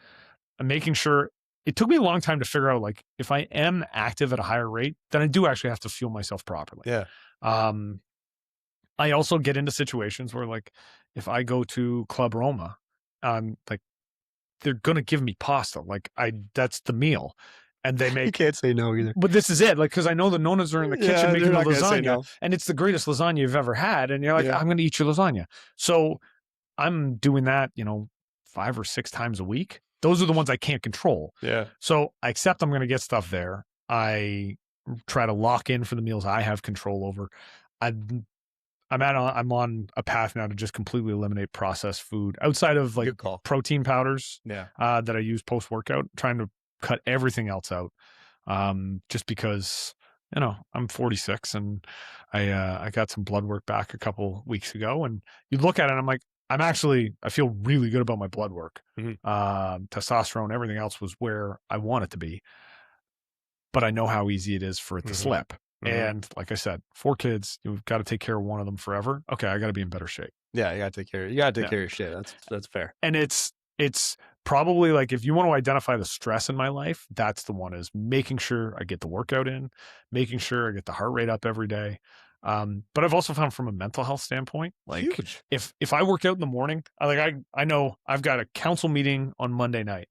making sure. It took me a long time to figure out, like, if I am active at a higher rate, then I do actually have to fuel myself properly. Yeah. I also get into situations where, like, if I go to Club Roma, like, they're gonna give me pasta. Like, that's the meal, and they You make. can't say no either. But this is it, like, because I know the nonas are in the kitchen Yeah, making they're the not gonna say lasagna, no. and it's the greatest lasagna you've ever had, and you're like, Yeah. I'm gonna eat your lasagna. So I'm doing that, 5 or 6 times a week. Those are the ones I can't control. Yeah. So I accept I'm going to get stuff there. I try to lock in for the meals I have control over. I'm on a path now to just completely eliminate processed food outside of like Good call. protein powders Yeah. that I use post workout. Trying to cut everything else out, just because I'm 46 and I got some blood work back a couple weeks ago, and you look at it, and I'm like, I feel really good about my blood work. Mhm. Testosterone, everything else was where I want it to be, but I know how easy it is for it to slip. And like I said, 4 kids, you've got to take care of one of them forever. Okay, I got to be in better shape. Yeah, you gotta take care. You gotta take care of your shit. That's fair. And it's probably like, if you want to identify the stress in my life, that's the one, is making sure I get the workout in, making sure I get the heart rate up every day. But I've also found from a mental health standpoint, like Huge. if I work out in the morning, I know I've got a council meeting on Monday night.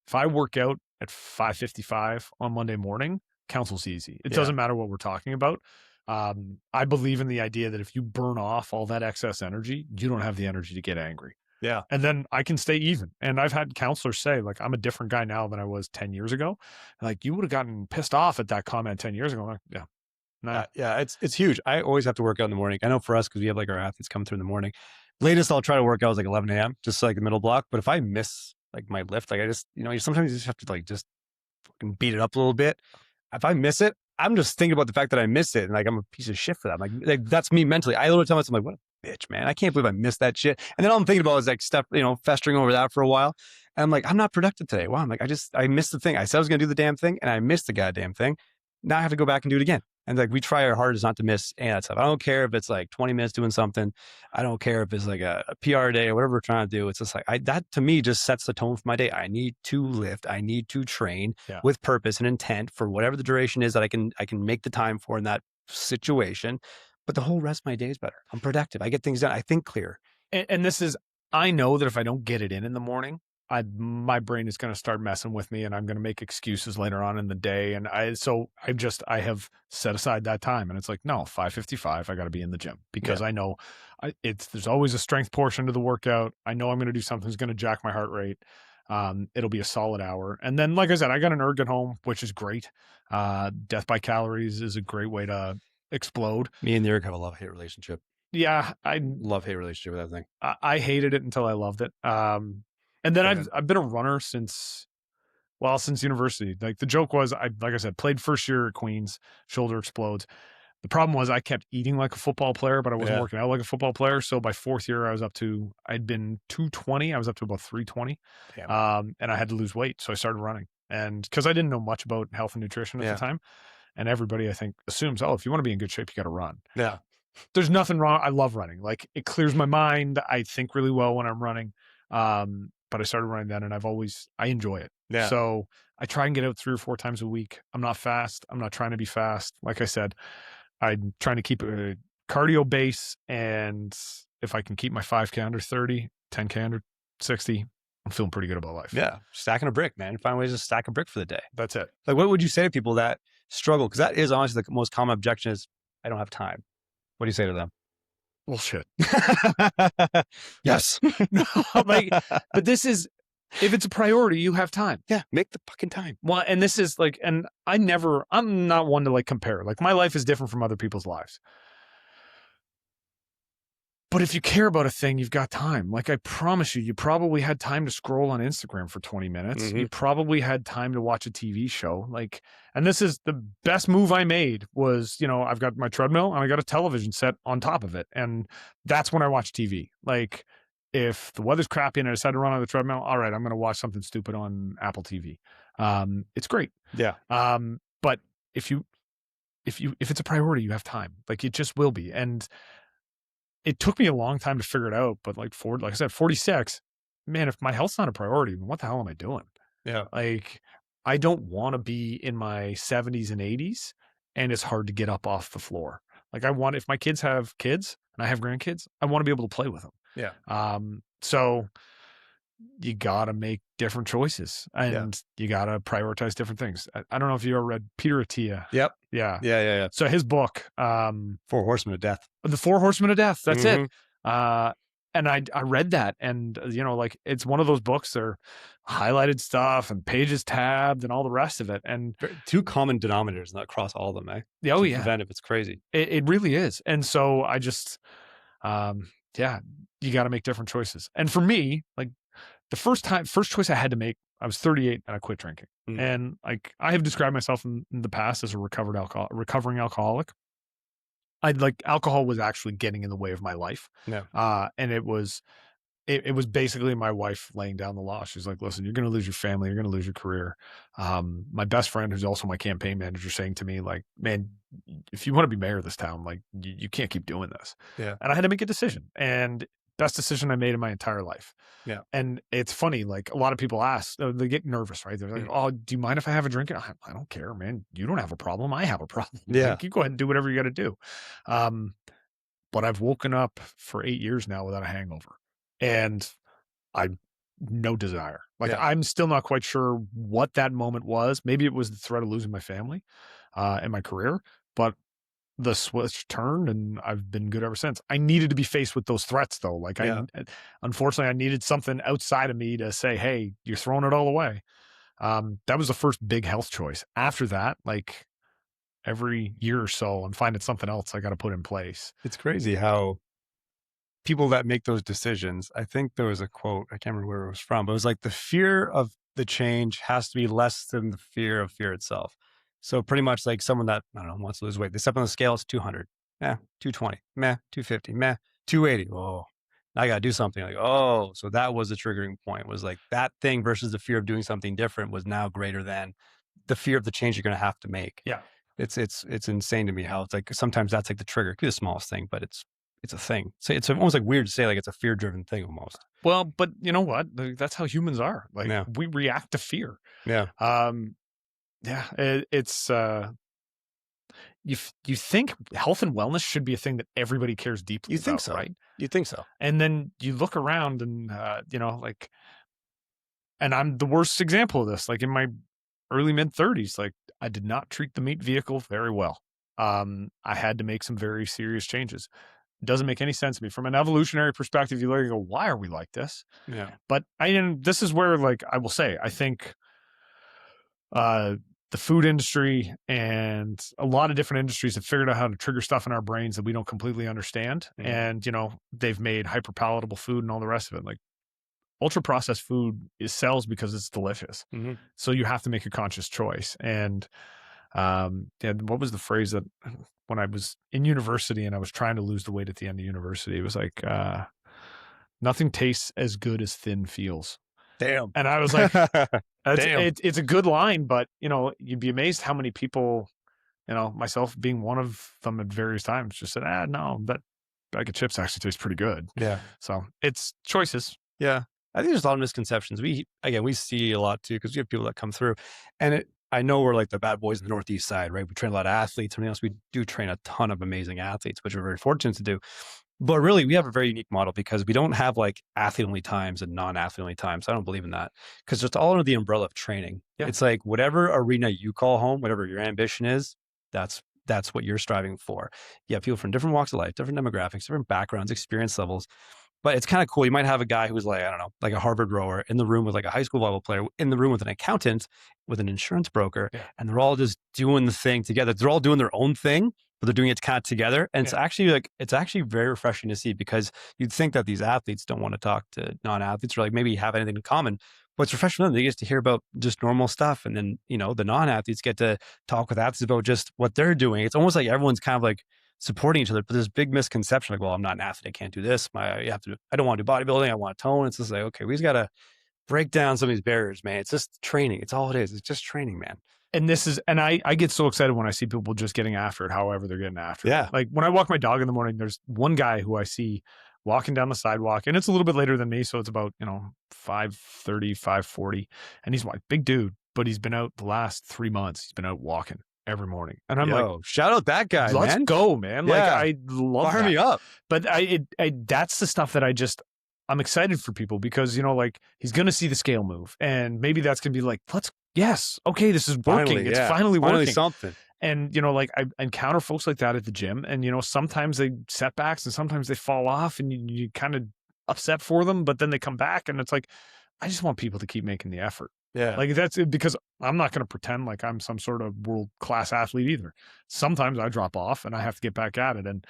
If I work out at 5:55 on Monday morning, council's easy. It doesn't matter what we're talking about. I believe in the idea that if you burn off all that excess energy, you don't have the energy to get angry. Yeah. And then I can stay even. And I've had counselors say, like, I'm a different guy now than I was 10 years ago. Like, you would have gotten pissed off at that comment 10 years ago. I'm like, yeah. Nah. Yeah, it's huge. I always have to work out in the morning. I know for us, because we have like our athletes come through in the morning. Latest I'll try to work out is like 11 a.m., just like the middle block. But if I miss like my lift, like I just, sometimes you just have to like just fucking beat it up a little bit. If I miss it, I'm just thinking about the fact that I missed it, and like I'm a piece of shit for that. Like that's me mentally. I literally tell myself, like, what a bitch, man. I can't believe I missed that shit. And then all I'm thinking about is like stuff, festering over that for a while. And I'm like, I'm not productive today. Wow. I'm like, I missed the thing. I said I was gonna do the damn thing, and I missed the goddamn thing. Now I have to go back and do it again. And like we try our hardest not to miss any of that stuff. I don't care if it's like 20 minutes doing something. I don't care if it's like a PR day or whatever we're trying to do. It's just like that to me just sets the tone for my day. I need to lift. I need to train with purpose and intent for whatever the duration is that I can make the time for in that situation. But the whole rest of my day is better. I'm productive. I get things done. I think clear. And this is, I know that if I don't get it in the morning, my brain is going to start messing with me, and I'm going to make excuses later on in the day. And I have set aside that time, and it's like, no, 5:55, I got to be in the gym, because I know there's always a strength portion to the workout. I know I'm going to do something that's going to jack my heart rate. It'll be a solid hour. And then, like I said, I got an erg at home, which is great. Death by calories is a great way to explode. Me and the erg have a love-hate relationship. Yeah. Love-hate relationship with that thing. I hated it until I loved it. And then I've been a runner since university. Like the joke was, like I said, played first year at Queens, shoulder explodes. The problem was I kept eating like a football player, but I wasn't working out like a football player. So by 4th year, I'd been 220. I was up to about 320. And I had to lose weight. So I started running. And because I didn't know much about health and nutrition at the time. And everybody, I think, assumes, if you want to be in good shape, you got to run. Yeah. There's nothing wrong. I love running. Like, it clears my mind. I think really well when I'm running. But I started running then, and I enjoy it. Yeah. So I try and get out 3 or 4 times a week. I'm not fast. I'm not trying to be fast. Like I said, I'm trying to keep a cardio base. And if I can keep my 5K under 30, 10K under 60, I'm feeling pretty good about life. Yeah. Stacking a brick, man. Find ways to stack a brick for the day. That's it. Like, what would you say to people that struggle? Because that is honestly the most common objection is, I don't have time. What do you say to them? Well, shit. Yes. But this is, if it's a priority, you have time. Yeah. Make the fucking time. Well, and this is like, and I'm not one to like compare. Like, my life is different from other people's lives. But if you care about a thing, you've got time. Like, I promise you probably had time to scroll on Instagram for 20 minutes. Mm-hmm. You probably had time to watch a TV show. Like, and this is the best move I made was, I've got my treadmill and I got a television set on top of it. And that's when I watch TV. Like, if the weather's crappy and I decide to run on the treadmill, all right, I'm going to watch something stupid on Apple TV. It's great. Yeah. But if it's a priority, you have time. Like, it just will be. And it took me a long time to figure it out, but like I said, 46, man, if my health's not a priority, what the hell am I doing? Yeah. Like, I don't want to be in my 70s and 80s and it's hard to get up off the floor. Like, if my kids have kids and I have grandkids, I want to be able to play with them. Yeah. So you got to make different choices and you got to prioritize different things. I don't know if you ever read Peter Attia. Yep. Yeah. Yeah. So his book, Four Horsemen of Death. The Four Horsemen of Death. That's Mhm. it. And I read that, and like, it's one of those books. They're highlighted stuff and pages tabbed and all the rest of it. And Two common denominators across all of them, eh? oh To yeah, preventive, it's crazy. it really is. And so I just, you got to make different choices. And for me, like, the first choice I had to make, I was 38 and I quit drinking. And like, I have described myself in the past as a recovering alcoholic. Alcohol was actually getting in the way of my life. Yeah. And it was basically my wife laying down the law. She's like, listen, you're going to lose your family. You're going to lose your career. My best friend, who's also my campaign manager, saying to me, like, man, if you want to be mayor of this town, like, you can't keep doing this. Yeah. And I had to make a decision, and best decision I made in my entire life. Yeah. And it's funny, like, a lot of people ask, they get nervous, right? They're like, oh, do you mind if I have a drink? I don't care, man. You don't have a problem. I have a problem. Yeah. Like, you go ahead and do whatever you got to do. But I've woken up for 8 years now without a hangover, and no desire. Like, I'm still not quite sure what that moment was. Maybe it was the threat of losing my family, and my career, but the switch turned and I've been good ever since. I needed to be faced with those threats though. Like, unfortunately I needed something outside of me to say, hey, you're throwing it all away. That was the first big health choice. After that, like, every year or so, I'm finding something else I got to put in place. It's crazy how people that make those decisions, I think there was a quote, I can't remember where it was from, but it was like, the fear of the change has to be less than the fear of fear itself. So pretty much like someone that, I don't know, wants to lose weight, they step on the scale, it's 200, 220, 250, 280. Oh, I got to do something. Like, oh, so that was the triggering point, was like that thing versus the fear of doing something different was now greater than the fear of the change you're going to have to make. Yeah. It's insane to me how it's like, sometimes that's like the trigger. It could be the smallest thing, but it's a thing. So it's almost like weird to say, like, it's a fear driven thing almost. Well, but you know what? That's how humans are. Like, we react to fear. Yeah. It's you think health and wellness should be a thing that everybody cares deeply about. You think so, right? You think so. And then you look around and like, and I'm the worst example of this. Like, in my early mid 30s, like, I did not treat the meat vehicle very well. I had to make some very serious changes. It doesn't make any sense to me from an evolutionary perspective. You look and go, why are we like this? Yeah. But this is where, like, I will say, I think the food industry and a lot of different industries have figured out how to trigger stuff in our brains that we don't completely understand. Mhm. And, they've made hyper palatable food and all the rest of it. Like, ultra processed food sells because it's delicious. Mhm. So you have to make a conscious choice. And what was the phrase that when I was in university and I was trying to lose the weight at the end of university, it was like, nothing tastes as good as thin feels. Damn. And I was like, Damn. it's a good line, but you'd be amazed how many people, myself being one of them at various times, just said, no, that bag of chips actually tastes pretty good. Yeah. So it's choices. Yeah. I think there's a lot of misconceptions. We see a lot too, because we have people that come through, and I know we're like the bad boys in the Northeast side, right? We train a lot of athletes. Everything else, we do train a ton of amazing athletes, which we're very fortunate to do. But really, we have a very unique model because we don't have like athlete-only times and non-athlete-only times. I don't believe in that, because it's all under the umbrella of training. Yeah. It's like whatever arena you call home, whatever your ambition is, that's what you're striving for. You have people from different walks of life, different demographics, different backgrounds, experience levels. But it's kind of cool. You might have a guy who's like, I don't know, like a Harvard rower in the room with like a high school volleyball player, in the room with an accountant, with an insurance broker, and they're all just doing the thing together. They're all doing their own thing, but they're doing it kind of together. And it's actually very refreshing to see, because you'd think that these athletes don't want to talk to non-athletes or like maybe have anything in common. But it's refreshing for them. They get to hear about just normal stuff. And then, the non-athletes get to talk with athletes about just what they're doing. It's almost like everyone's kind of like supporting each other, but there's big misconception like, well, I'm not an athlete, I can't do this. I don't want to do bodybuilding, I want to tone. It's just like, okay, we just got to break down some of these barriers, man. It's just training. It's all it is. It's just training, man. And I get so excited when I see people just getting after it, however they're getting after it. Yeah. Like when I walk my dog in the morning, there's one guy who I see walking down the sidewalk, and it's a little bit later than me. So it's about, 5:30, 5:40. And he's like, big dude, but he's been out the last 3 months. He's been out walking every morning. And I'm like, shout out that guy, let's man. go, man. Yeah. Like I love Fire that. me up. But that's the stuff that I'm excited for people because, like he's going to see the scale move, and maybe that's going to be like, yes, okay, this is working. Finally, it's yeah. finally working. Something. And, like I encounter folks like that at the gym, and, sometimes they setbacks and sometimes they fall off, and you kind of upset for them, but then they come back, and it's like, I just want people to keep making the effort. Yeah. Like that's it, because I'm not going to pretend like I'm some sort of world-class athlete either. Sometimes I drop off and I have to get back at it. And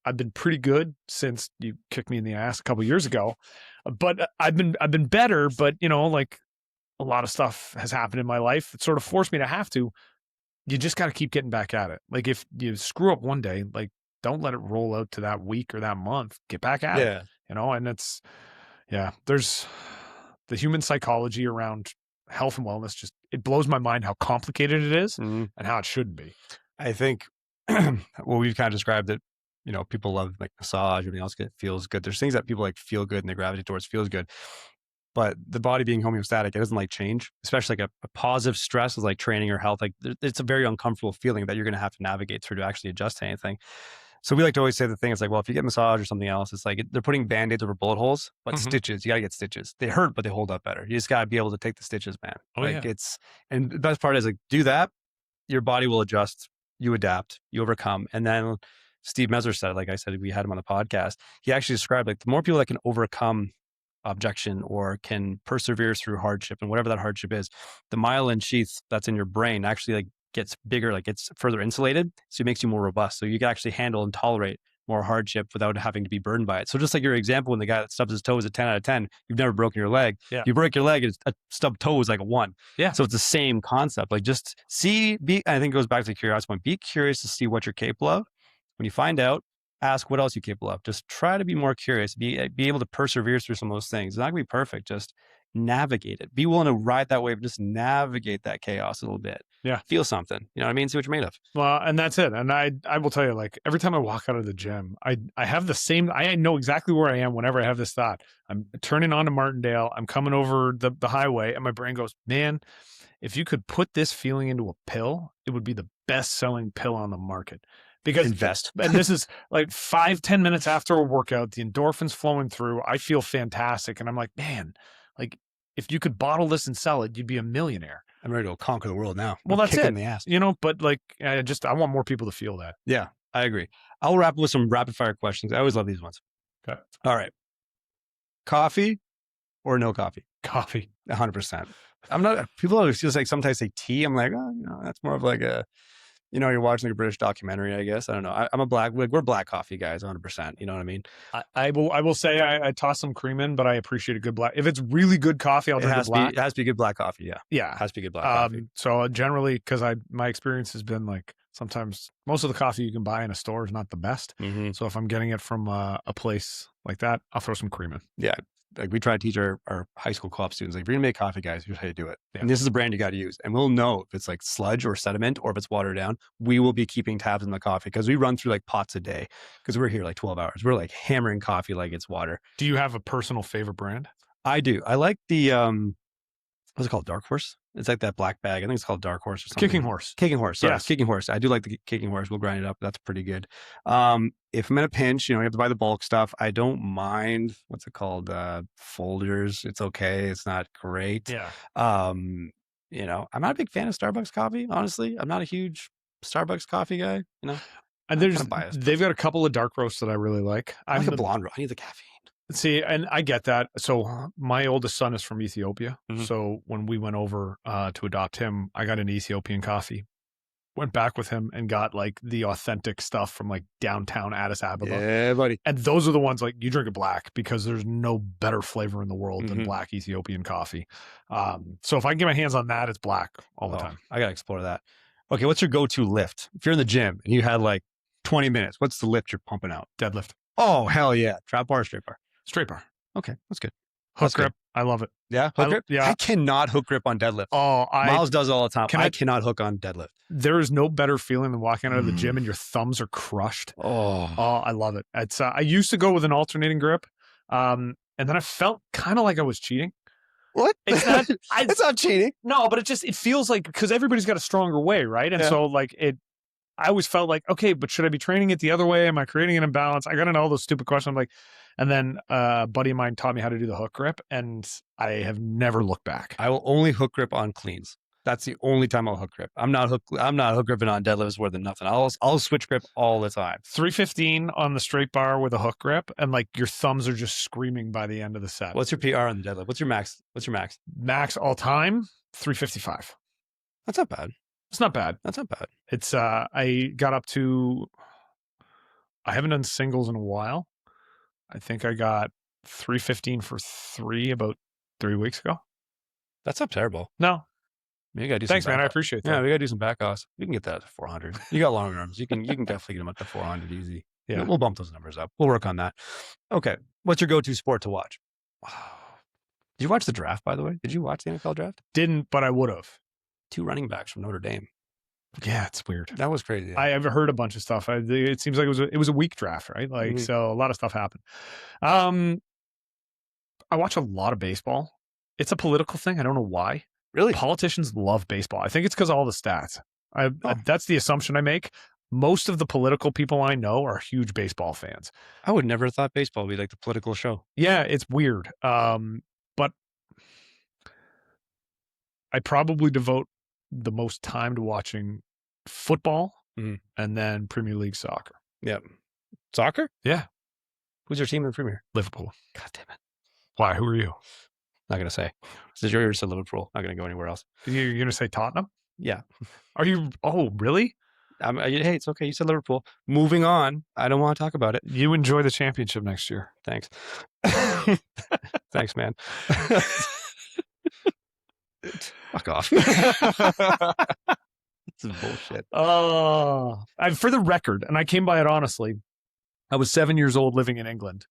I've been pretty good since you kicked me in the ass a couple of years ago, but I've been better. But like a lot of stuff has happened in my life. It sort of forced me to have to. You just got to keep getting back at it. Like if you screw up one day, like don't let it roll out to that week or that month. Get back at it. And it's there's the human psychology around health and wellness. Just it blows my mind how complicated it is and how it shouldn't be. I think we've kind of described it. People love like massage, everything else feels good. There's things that people like feel good and they gravitate towards feels good. But the body being homeostatic, it doesn't like change, especially like a positive stress is like training or health. Like it's a very uncomfortable feeling that you're going to have to navigate through to actually adjust to anything. So we like to always say the thing is like, well, if you get massage or something else, it's like they're putting Band-Aids over bullet holes, but stitches, you got to get stitches. They hurt, but they hold up better. You just got to be able to take the stitches, man. And the best part is like, do that, your body will adjust, you adapt, you overcome. And then Steve Messer said, like I said, we had him on the podcast. He actually described like the more people that can overcome objection or can persevere through hardship and whatever that hardship is, the myelin sheath that's in your brain actually like gets bigger, like it's further insulated. So it makes you more robust. So you can actually handle and tolerate more hardship without having to be burdened by it. So just like your example, when the guy that stubs his toe is a 10 out of 10, you've never broken your leg. Yeah. You break your leg, a stubbed toe is like a 1. Yeah. So it's the same concept. Like just I think it goes back to the curiosity point. Be curious to see what you're capable of. When you find out, ask what else you're capable of. Just try to be more curious. Be able to persevere through some of those things. It's not going to be perfect. Just navigate it. Be willing to ride that wave. Just navigate that chaos a little bit. Yeah. Feel something. You know what I mean? See what you're made of. Well, and that's it. And I will tell you, like every time I walk out of the gym, I have the same, I know exactly where I am whenever I have this thought. I'm turning onto Martindale. I'm coming over the highway and my brain goes, man, if you could put this feeling into a pill, it would be the best selling pill on the market. Because invest. And this is like 5-10 minutes after a workout, the endorphins flowing through. I feel fantastic. And I'm like, man, like if you could bottle this and sell it, you'd be a millionaire. I'm ready to conquer the world now. Well, that's it. In the ass. But like, I want more people to feel that. Yeah, I agree. I'll wrap with some rapid fire questions. I always love these ones. Okay. All right. Coffee or no coffee? Coffee. 100%. I'm not, people always just like sometimes say tea. I'm like, that's more of like a, you're watching like a British documentary, I guess. I don't know. We're black coffee guys, 100%. You know what I mean? I will say I toss some cream in, but I appreciate a good black. If it's really good coffee, I'll drink it black. It has to be good black coffee. Yeah. Yeah. It has to be good black coffee. So generally, because my experience has been like sometimes most of the coffee you can buy in a store is not the best. Mm-hmm. So if I'm getting it from a place like that, I'll throw some cream in. Yeah. Like we try to teach our high school co-op students, like if you're gonna make coffee, guys, here's how you do it. Yeah. And this is the brand you got to use. And we'll know if it's like sludge or sediment or if it's watered down. We will be keeping tabs on the coffee because we run through like pots a day because we're here like 12 hours. We're like hammering coffee like it's water. Do you have a personal favorite brand? I do. I like the, what's it called? Dark Horse? It's like that black bag. I think it's called Dark Horse or something. Kicking Horse. Kicking Horse. Sorry. Yes. Kicking Horse. I do like the Kicking Horse. We'll grind it up. That's pretty good. If I'm in a pinch, you have to buy the bulk stuff. I don't mind, what's it called? Folders. It's okay. It's not great. Yeah. I'm not a big fan of Starbucks coffee, honestly. I'm not a huge Starbucks coffee guy, And they've got a couple of dark roasts that I really like. I like a blonde roast. I need the caffeine. See, and I get that. So my oldest son is from Ethiopia. Mm-hmm. So when we went over to adopt him, I got an Ethiopian coffee. Went back with him and got like the authentic stuff from like downtown Addis Ababa. Yeah, buddy. And those are the ones like you drink it black because there's no better flavor in the world than Mm-hmm. black Ethiopian coffee. So if I can get my hands on that, it's black all the time. I got to explore that. Okay, what's your go-to lift? If you're in the gym and you had like 20 minutes, what's the lift you're pumping out? Deadlift. Oh, hell yeah. Trap bar or straight bar? Straight bar. Okay, that's good. Hook grip. I love it. Yeah, hook grip. Yeah. I cannot hook grip on deadlift. Oh, Miles does it all the time. Can I cannot hook on deadlift. There is no better feeling than walking out of the gym and your thumbs are crushed. Oh, I love it. It's I used to go with an alternating grip, and then I felt kind of like I was cheating. what? It's not. It's not cheating. No, but it feels like, because everybody's got a stronger way, right? And so like I always felt like, okay, but should I be training it the other way? Am I creating an imbalance? I got into all those stupid questions. I'm like, and then a buddy of mine taught me how to do the hook grip, and I have never looked back. I will only hook grip on cleans. That's the only time I'll hook grip. I'm not hook gripping on deadlifts more than nothing. I'll switch grip all the time. 315 on the straight bar with a hook grip, and like your thumbs are just screaming by the end of the set. What's your PR on the deadlift? What's your max? Max all time? 355. That's not bad. It's not bad. That's not bad. It's I got up to, I haven't done singles in a while. I think I got 315 for 3 about 3 weeks ago. That's not terrible. No. Maybe you gotta do Thanks, some man. I back- appreciate that. Yeah, we gotta do some back offs. We can get that to 400. You got long arms. You can definitely get them up to 400 easy. Yeah. We'll bump those numbers up. We'll work on that. Okay. What's your go-to sport to watch? Did you watch the draft, by the way? Did you watch the NFL draft? Didn't, but I would have. 2 running backs from Notre Dame. Yeah, it's weird. That was crazy. I've heard a bunch of stuff. It seems like it was a weak draft, right? Like, so a lot of stuff happened. I watch a lot of baseball. It's a political thing. I don't know why. Really? Politicians love baseball. I think it's because of all the stats. That's the assumption I make. Most of the political people I know are huge baseball fans. I would never have thought baseball would be like the political show. Yeah, it's weird. But I probably devote the most time to watching football and then Premier League soccer. Yep. Soccer? Yeah. Who's your team in the Premier? Liverpool. God damn it. Why? Who are you? Not gonna say. Since you're to Liverpool, not gonna go anywhere else. You're going to say Tottenham? Yeah. Are you? Oh, really? Hey, it's okay. You said Liverpool. Moving on. I don't want to talk about it. You enjoy the championship next year. Thanks. Thanks, man. Fuck off. This is bullshit. For the record, and I came by it honestly, I was 7 years old living in England.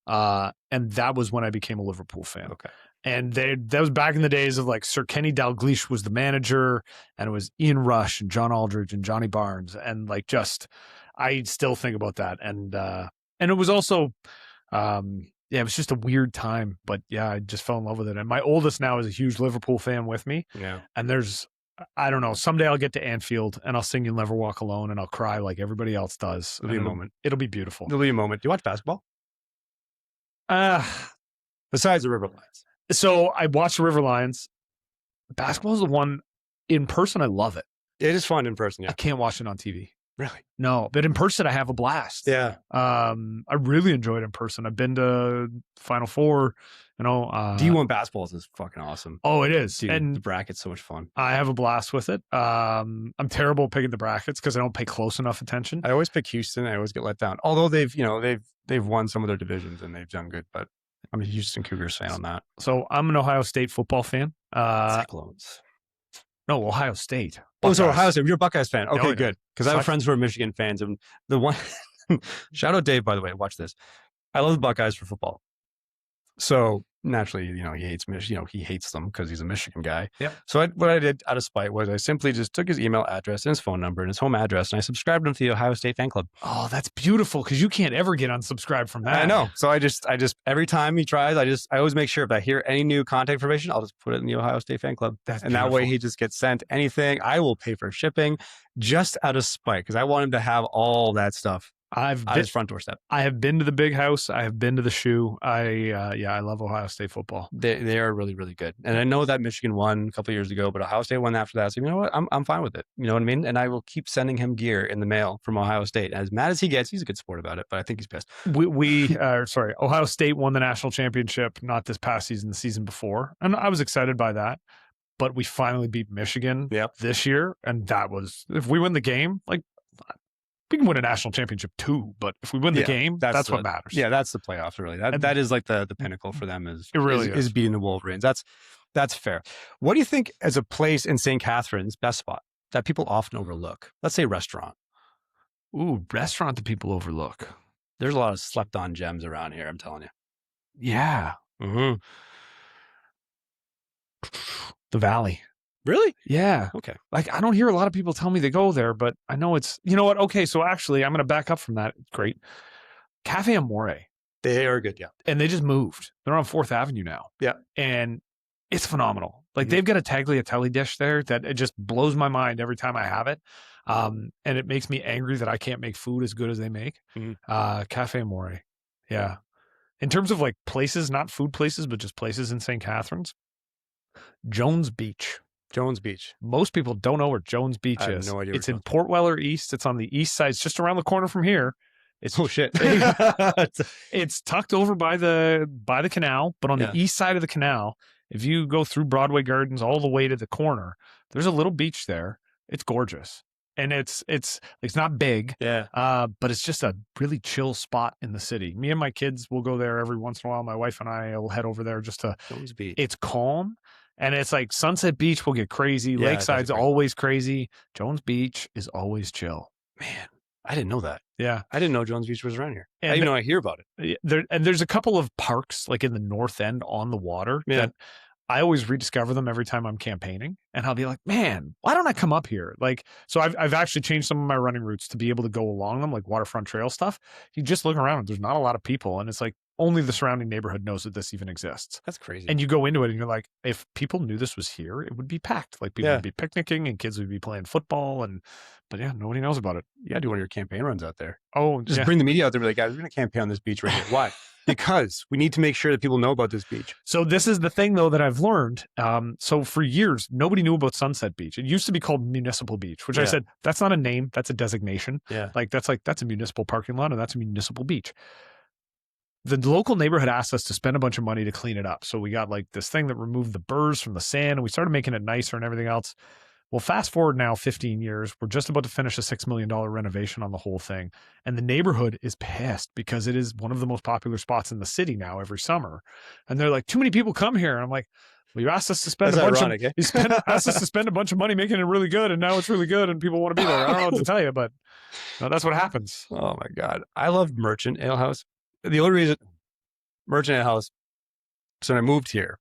And that was when I became a Liverpool fan. Okay. And that was back in the days of like Sir Kenny Dalglish was the manager, and it was Ian Rush and John Aldridge and Johnny Barnes. And like, I still think about that. And it was also, it was just a weird time, but yeah, I just fell in love with it. And my oldest now is a huge Liverpool fan with me. Yeah. And I don't know, someday I'll get to Anfield and I'll sing You'll Never Walk Alone and I'll cry like everybody else does. It'll be a moment. It'll be beautiful. There'll be a moment. Do you watch basketball? Besides the River Lions. So I watch the River Lions. Basketball is the one in person. I love it. It is fun in person. Yeah. I can't watch it on TV. Really? No, but in person, I have a blast. Yeah. I really enjoy it in person. I've been to Final Four. D1 basketball is fucking awesome. Oh, it is. Dude, And the bracket's so much fun. I have a blast with it. I'm terrible at picking the brackets because I don't pay close enough attention. I always pick Houston. I always get let down. Although they've won some of their divisions and they've done good, but I'm a Houston Cougars fan on that. So I'm an Ohio State football fan. Cyclones. No, Ohio State. Oh, so Buckeyes. Ohio State. You're a Buckeyes fan. Okay, yeah. good. Because I have friends who are Michigan fans. And the one, shout out Dave, by the way. Watch this. I love the Buckeyes for football. So naturally, he hates Michigan. He hates them because he's a Michigan guy. Yep. So what I did out of spite was I simply just took his email address and his phone number and his home address, and I subscribed him to the Ohio State fan club. Oh, that's beautiful because you can't ever get unsubscribed from that. I know. So I just every time he tries, I always make sure if I hear any new contact information, I'll just put it in the Ohio State fan club. And that way he just gets sent anything. I will pay for shipping just out of spite because I want him to have all that stuff. I've at his front doorstep. I have been to the Big House. I have been to the Shoe. I love Ohio State football. They are really, really good. And I know that Michigan won a couple of years ago, but Ohio State won after that. So you know what? I'm fine with it. You know what I mean? And I will keep sending him gear in the mail from Ohio State. As mad as he gets, he's a good sport about it, but I think he's pissed. Ohio State won the national championship, not this past season, the season before. And I was excited by that. But we finally beat Michigan this year. And that was, if we win the game, like, we can win a national championship too, but if we win the game, that's what matters. Yeah, that's the playoffs, really. That is like the pinnacle for them is beating the Wolverines. That's fair. What do you think as a place in St. Catharines, best spot, that people often overlook? Let's say restaurant. Ooh, restaurant that people overlook. There's a lot of slept-on gems around here, I'm telling you. Yeah. Mm-hmm. The Valley. Really? Yeah. Okay. Like, I don't hear a lot of people tell me they go there, but I know it's, you know what? Okay. So actually, I'm going to back up from that. Great. Cafe Amore. They are good. Yeah. And they just moved. They're on 4th Avenue now. Yeah. And it's phenomenal. Like, they've got a tagliatelle dish there that it just blows my mind every time I have it. And it makes me angry that I can't make food as good as they make. Cafe Amore. Yeah. In terms of like places, not food places, but just places in St. Catharines, Jones Beach. Jones Beach. Most people don't know where Jones Beach I have is. no idea where It's in Jones- Port Weller East. It's on the east side. It's just around the corner from here. It's Oh shit. it's tucked over by the canal, but on Yeah. the east side of the canal, if you go through Broadway Gardens all the way to the corner, there's a little beach there. It's gorgeous. And it's not big, Yeah. but it's just a really chill spot in the city. Me and my kids will go there every once in a while. My wife and I will head over there just to. Jones Beach. It's calm, and it's like Sunset Beach will get crazy. Yeah, Lakeside's that's great. always crazy. Jones Beach is always chill. Man, I didn't know that. Yeah, I didn't know Jones Beach was around here. And I even know I hear about it. there's a couple of parks like in the north end on the water that I always rediscover them every time I'm campaigning, and I'll be like, man, why don't I come up here? Like, so I've actually changed some of my running routes to be able to go along them, like waterfront trail stuff. You just look around, there's not a lot of people, and it's like only the surrounding neighborhood knows that this even exists. That's crazy. And you go into it and you're like, if people knew this was here, it would be packed. Like people Yeah. would be picnicking and kids would be playing football, but yeah, nobody knows about it. You gotta do one of your campaign runs out there. Oh, Just yeah. bring the media out there and be like, guys, we're gonna campaign on this beach right here. Why? Because we need to make sure that people know about this beach. So this is the thing though that I've learned. So for years, nobody knew about Sunset Beach. It used to be called Municipal Beach, which I Yeah. said, that's not a name, that's a designation. Yeah. That's a municipal parking lot and that's a municipal beach. The local neighborhood asked us to spend a bunch of money to clean it up. So we got like this thing that removed the burrs from the sand and we started making it nicer and everything else. Well, fast forward now 15 years, we're just about to finish a $6 million renovation on the whole thing. And the neighborhood is pissed because it is one of the most popular spots in the city now every summer. And they're like, too many people come here. And I'm like, well, you asked us to spend That's a bunch ironic, eh? asked us to spend a bunch of money making it really good. And now it's really good and people want to be there. I don't know what to tell you, but that's what happens. Oh my God. I love Merchant Ale House. The only reason Merchant Ale House, so when I moved here,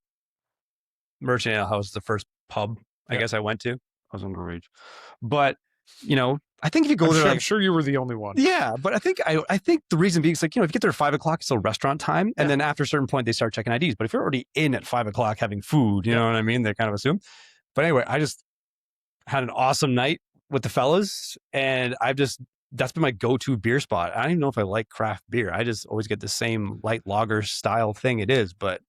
Merchant Ale House is the first pub I guess I went to. I was underage. But, you know, I think if you go there, I'm like, sure you were the only one. yeah, but I think the reason being is like, you know, if you get there at 5 o'clock, it's still restaurant time. And then after a certain point, they start checking IDs. But if you're already in at 5 o'clock having food, you know what I mean? They kind of assume. But anyway, I just had an awesome night with the fellas. And that's been my go-to beer spot. I don't even know if I like craft beer. I just always get the same light lager style thing it is. But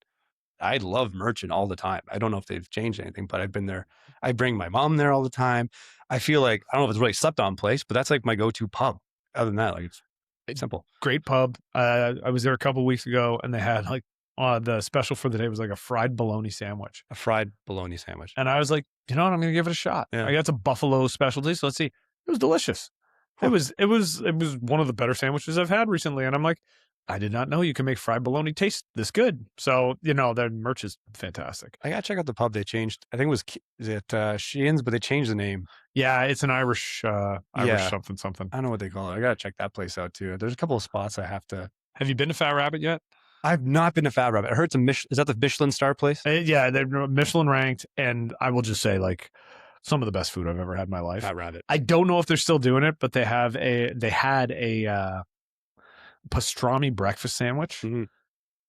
I love Merchant all the time. I don't know if they've changed anything, but I've been there. I bring my mom there all the time. I feel like, I don't know if it's really slept on place, but that's like my go-to pub. Other than that, like it's simple. Great pub. I was there a couple of weeks ago and they had like the special for the day was like a fried bologna sandwich. A fried bologna sandwich. And I was like, you know what? I'm going to give it a shot. Yeah. I got some buffalo specialty. So let's see. It was delicious. Huh. It was one of the better sandwiches I've had recently. And I'm like, I did not know you can make fried bologna taste this good. So, you know, their merch is fantastic. I gotta check out the pub they changed. I think it was Sheehan's, but they changed the name. Yeah, it's an Irish something. I don't know what they call it. I gotta check that place out too. There's a couple of spots I have to. Have you been to Fat Rabbit yet? I've not been to Fat Rabbit. I heard it's is that the Michelin star place? Yeah, they're Michelin ranked. And I will just say, like, some of the best food I've ever had in my life. Fat Rabbit. I don't know if they're still doing it, but they had a pastrami breakfast sandwich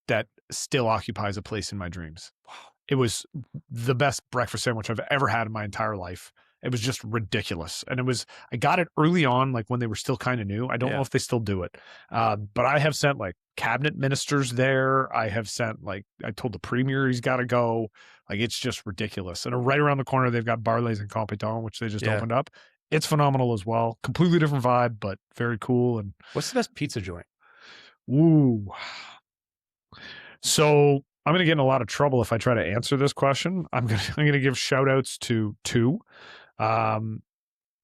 that still occupies a place in my dreams. Wow. It was the best breakfast sandwich I've ever had in my entire life. It was just ridiculous. And I got it early on, like when they were still kind of new. I don't know if they still do it. But I have sent like cabinet ministers there. I have sent I told the premier he's got to go. Like, it's just ridiculous. And right around the corner, they've got Barley's and Compétent, which they just opened up. It's phenomenal as well. Completely different vibe, but very cool. And what's the best pizza joint? Ooh. So I'm going to get in a lot of trouble if I try to answer this question. I'm going to give shout outs to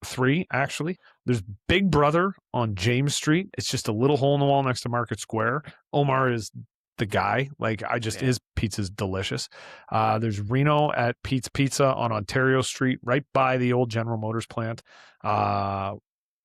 three, actually. There's Big Brother on James Street. It's just a little hole in the wall next to Market Square. Omar is the guy. His pizza's delicious. There's Reno at Pete's Pizza on Ontario Street, right by the old General Motors plant.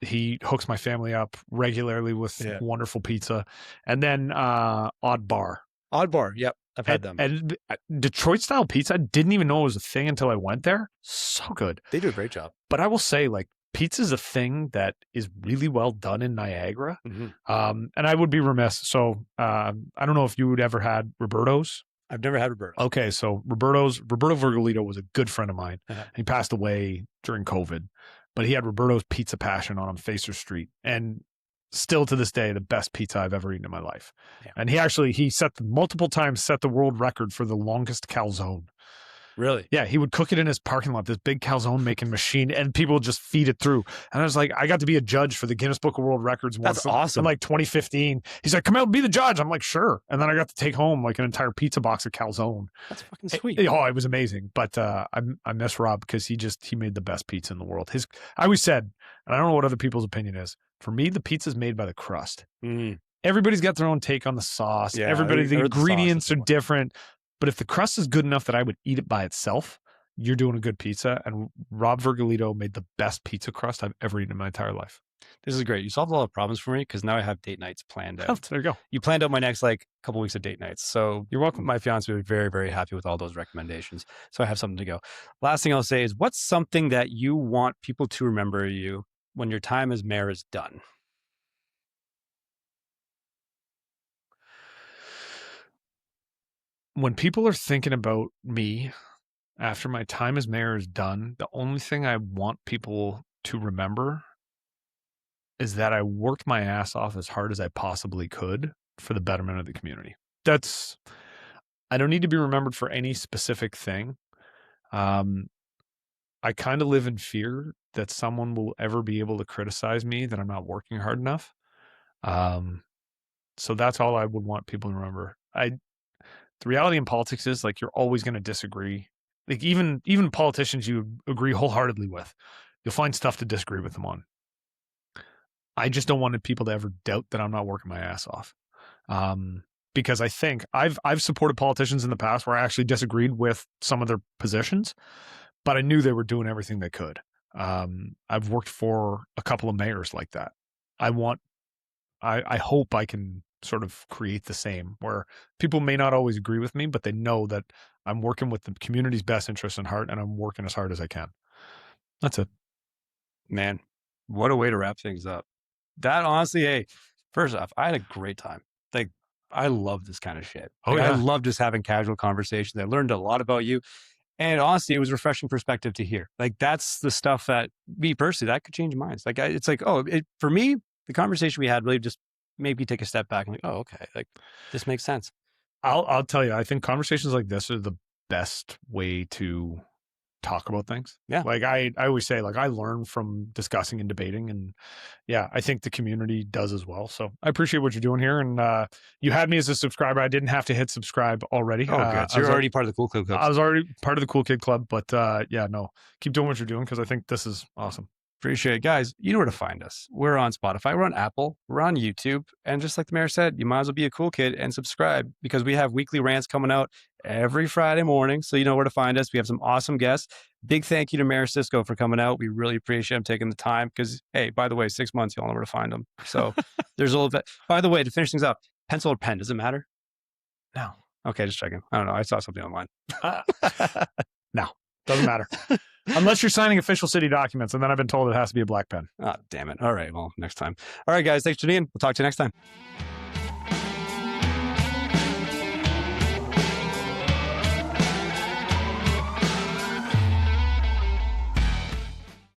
He hooks my family up regularly with wonderful pizza. And then Odd Bar Odd Bar. Yep. I've had them. And Detroit style pizza, I didn't even know it was a thing until I went there. So good. They do a great job. But I will say, like, pizza is a thing that is really well done in Niagara. And I would be remiss. So I don't know if you would ever had Roberto's. I've never had Roberto. Okay, so Roberto Virgolito was a good friend of mine. He passed away during COVID, but he had Roberto's Pizza Passion on Facer Street, and still to this day, the best pizza I've ever eaten in my life. Yeah. And he multiple times set the world record for the longest calzone. Really? Yeah, he would cook it in his parking lot, this big calzone making machine, and people would just feed it through. And I was like, I got to be a judge for the Guinness Book of World Records once. That's awesome. In like 2015. He's like, come out and be the judge. I'm like, sure. And then I got to take home like an entire pizza box of calzone. That's fucking sweet. It was amazing. But I miss Rob because he made the best pizza in the world. I always said, and I don't know what other people's opinion is, for me, the pizza's made by the crust. Everybody's got their own take on the sauce. Yeah, the ingredients are different. But if the crust is good enough that I would eat it by itself, you're doing a good pizza. And Rob Virgolito made the best pizza crust I've ever eaten in my entire life. This is great. You solved a lot of problems for me because now I have date nights planned out. Oh, there you go. You planned out my next couple weeks of date nights. So you're welcome. My fiance will be very, very happy with all those recommendations. So I have something to go. Last thing I'll say is, what's something that you want people to remember you when your time as mayor is done? When people are thinking about me after my time as mayor is done, the only thing I want people to remember is that I worked my ass off as hard as I possibly could for the betterment of the community. I don't need to be remembered for any specific thing. I kind of live in fear that someone will ever be able to criticize me that I'm not working hard enough. So that's all I would want people to remember. The reality in politics is, like, you're always going to disagree. Like, even politicians you agree wholeheartedly with, you'll find stuff to disagree with them on. I just don't want people to ever doubt that I'm not working my ass off. Because I think I've supported politicians in the past where I actually disagreed with some of their positions, but I knew they were doing everything they could. I've worked for a couple of mayors like that. I hope I can sort of create the same, where people may not always agree with me, but they know that I'm working with the community's best interest in heart, and I'm working as hard as I can. That's it. Man, what a way to wrap things up. That honestly, hey, first off, I had a great time. Like, I love this kind of shit. Oh, yeah. I love just having casual conversations. I learned a lot about you. And honestly, it was a refreshing perspective to hear. Like, that's the stuff that, me personally, that could change minds. Like, it's like, for me, the conversation we had really just made me take a step back and like, oh, okay, like, this makes sense. I'll tell you, I think conversations like this are the best way to talk about things. Yeah. Like, I always say, like, I learn from discussing and debating, and yeah, I think the community does as well. So I appreciate what you're doing here. And you had me as a subscriber. I didn't have to hit subscribe already. Oh, good. So you're already part of the Cool Kid Club. I was already part of the Cool Kid Club, but yeah, no, keep doing what you're doing because I think this is awesome. Appreciate it. Guys, you know where to find us. We're on Spotify, we're on Apple, we're on YouTube. And just like the mayor said, you might as well be a cool kid and subscribe, because we have weekly rants coming out every Friday morning. So you know where to find us. We have some awesome guests. Big thank you to Mayor Siscoe for coming out. We really appreciate him taking the time, because, hey, by the way, 6 months, y'all know where to find him. So there's a little bit. By the way, to finish things up, pencil or pen, does it matter? No. Okay, just checking. I don't know. I saw something online. No, doesn't matter. Unless you're signing official city documents, and then I've been told it has to be a black pen. Oh, damn it. All right. Well, next time. All right, guys. Thanks for tuning in. We'll talk to you next time.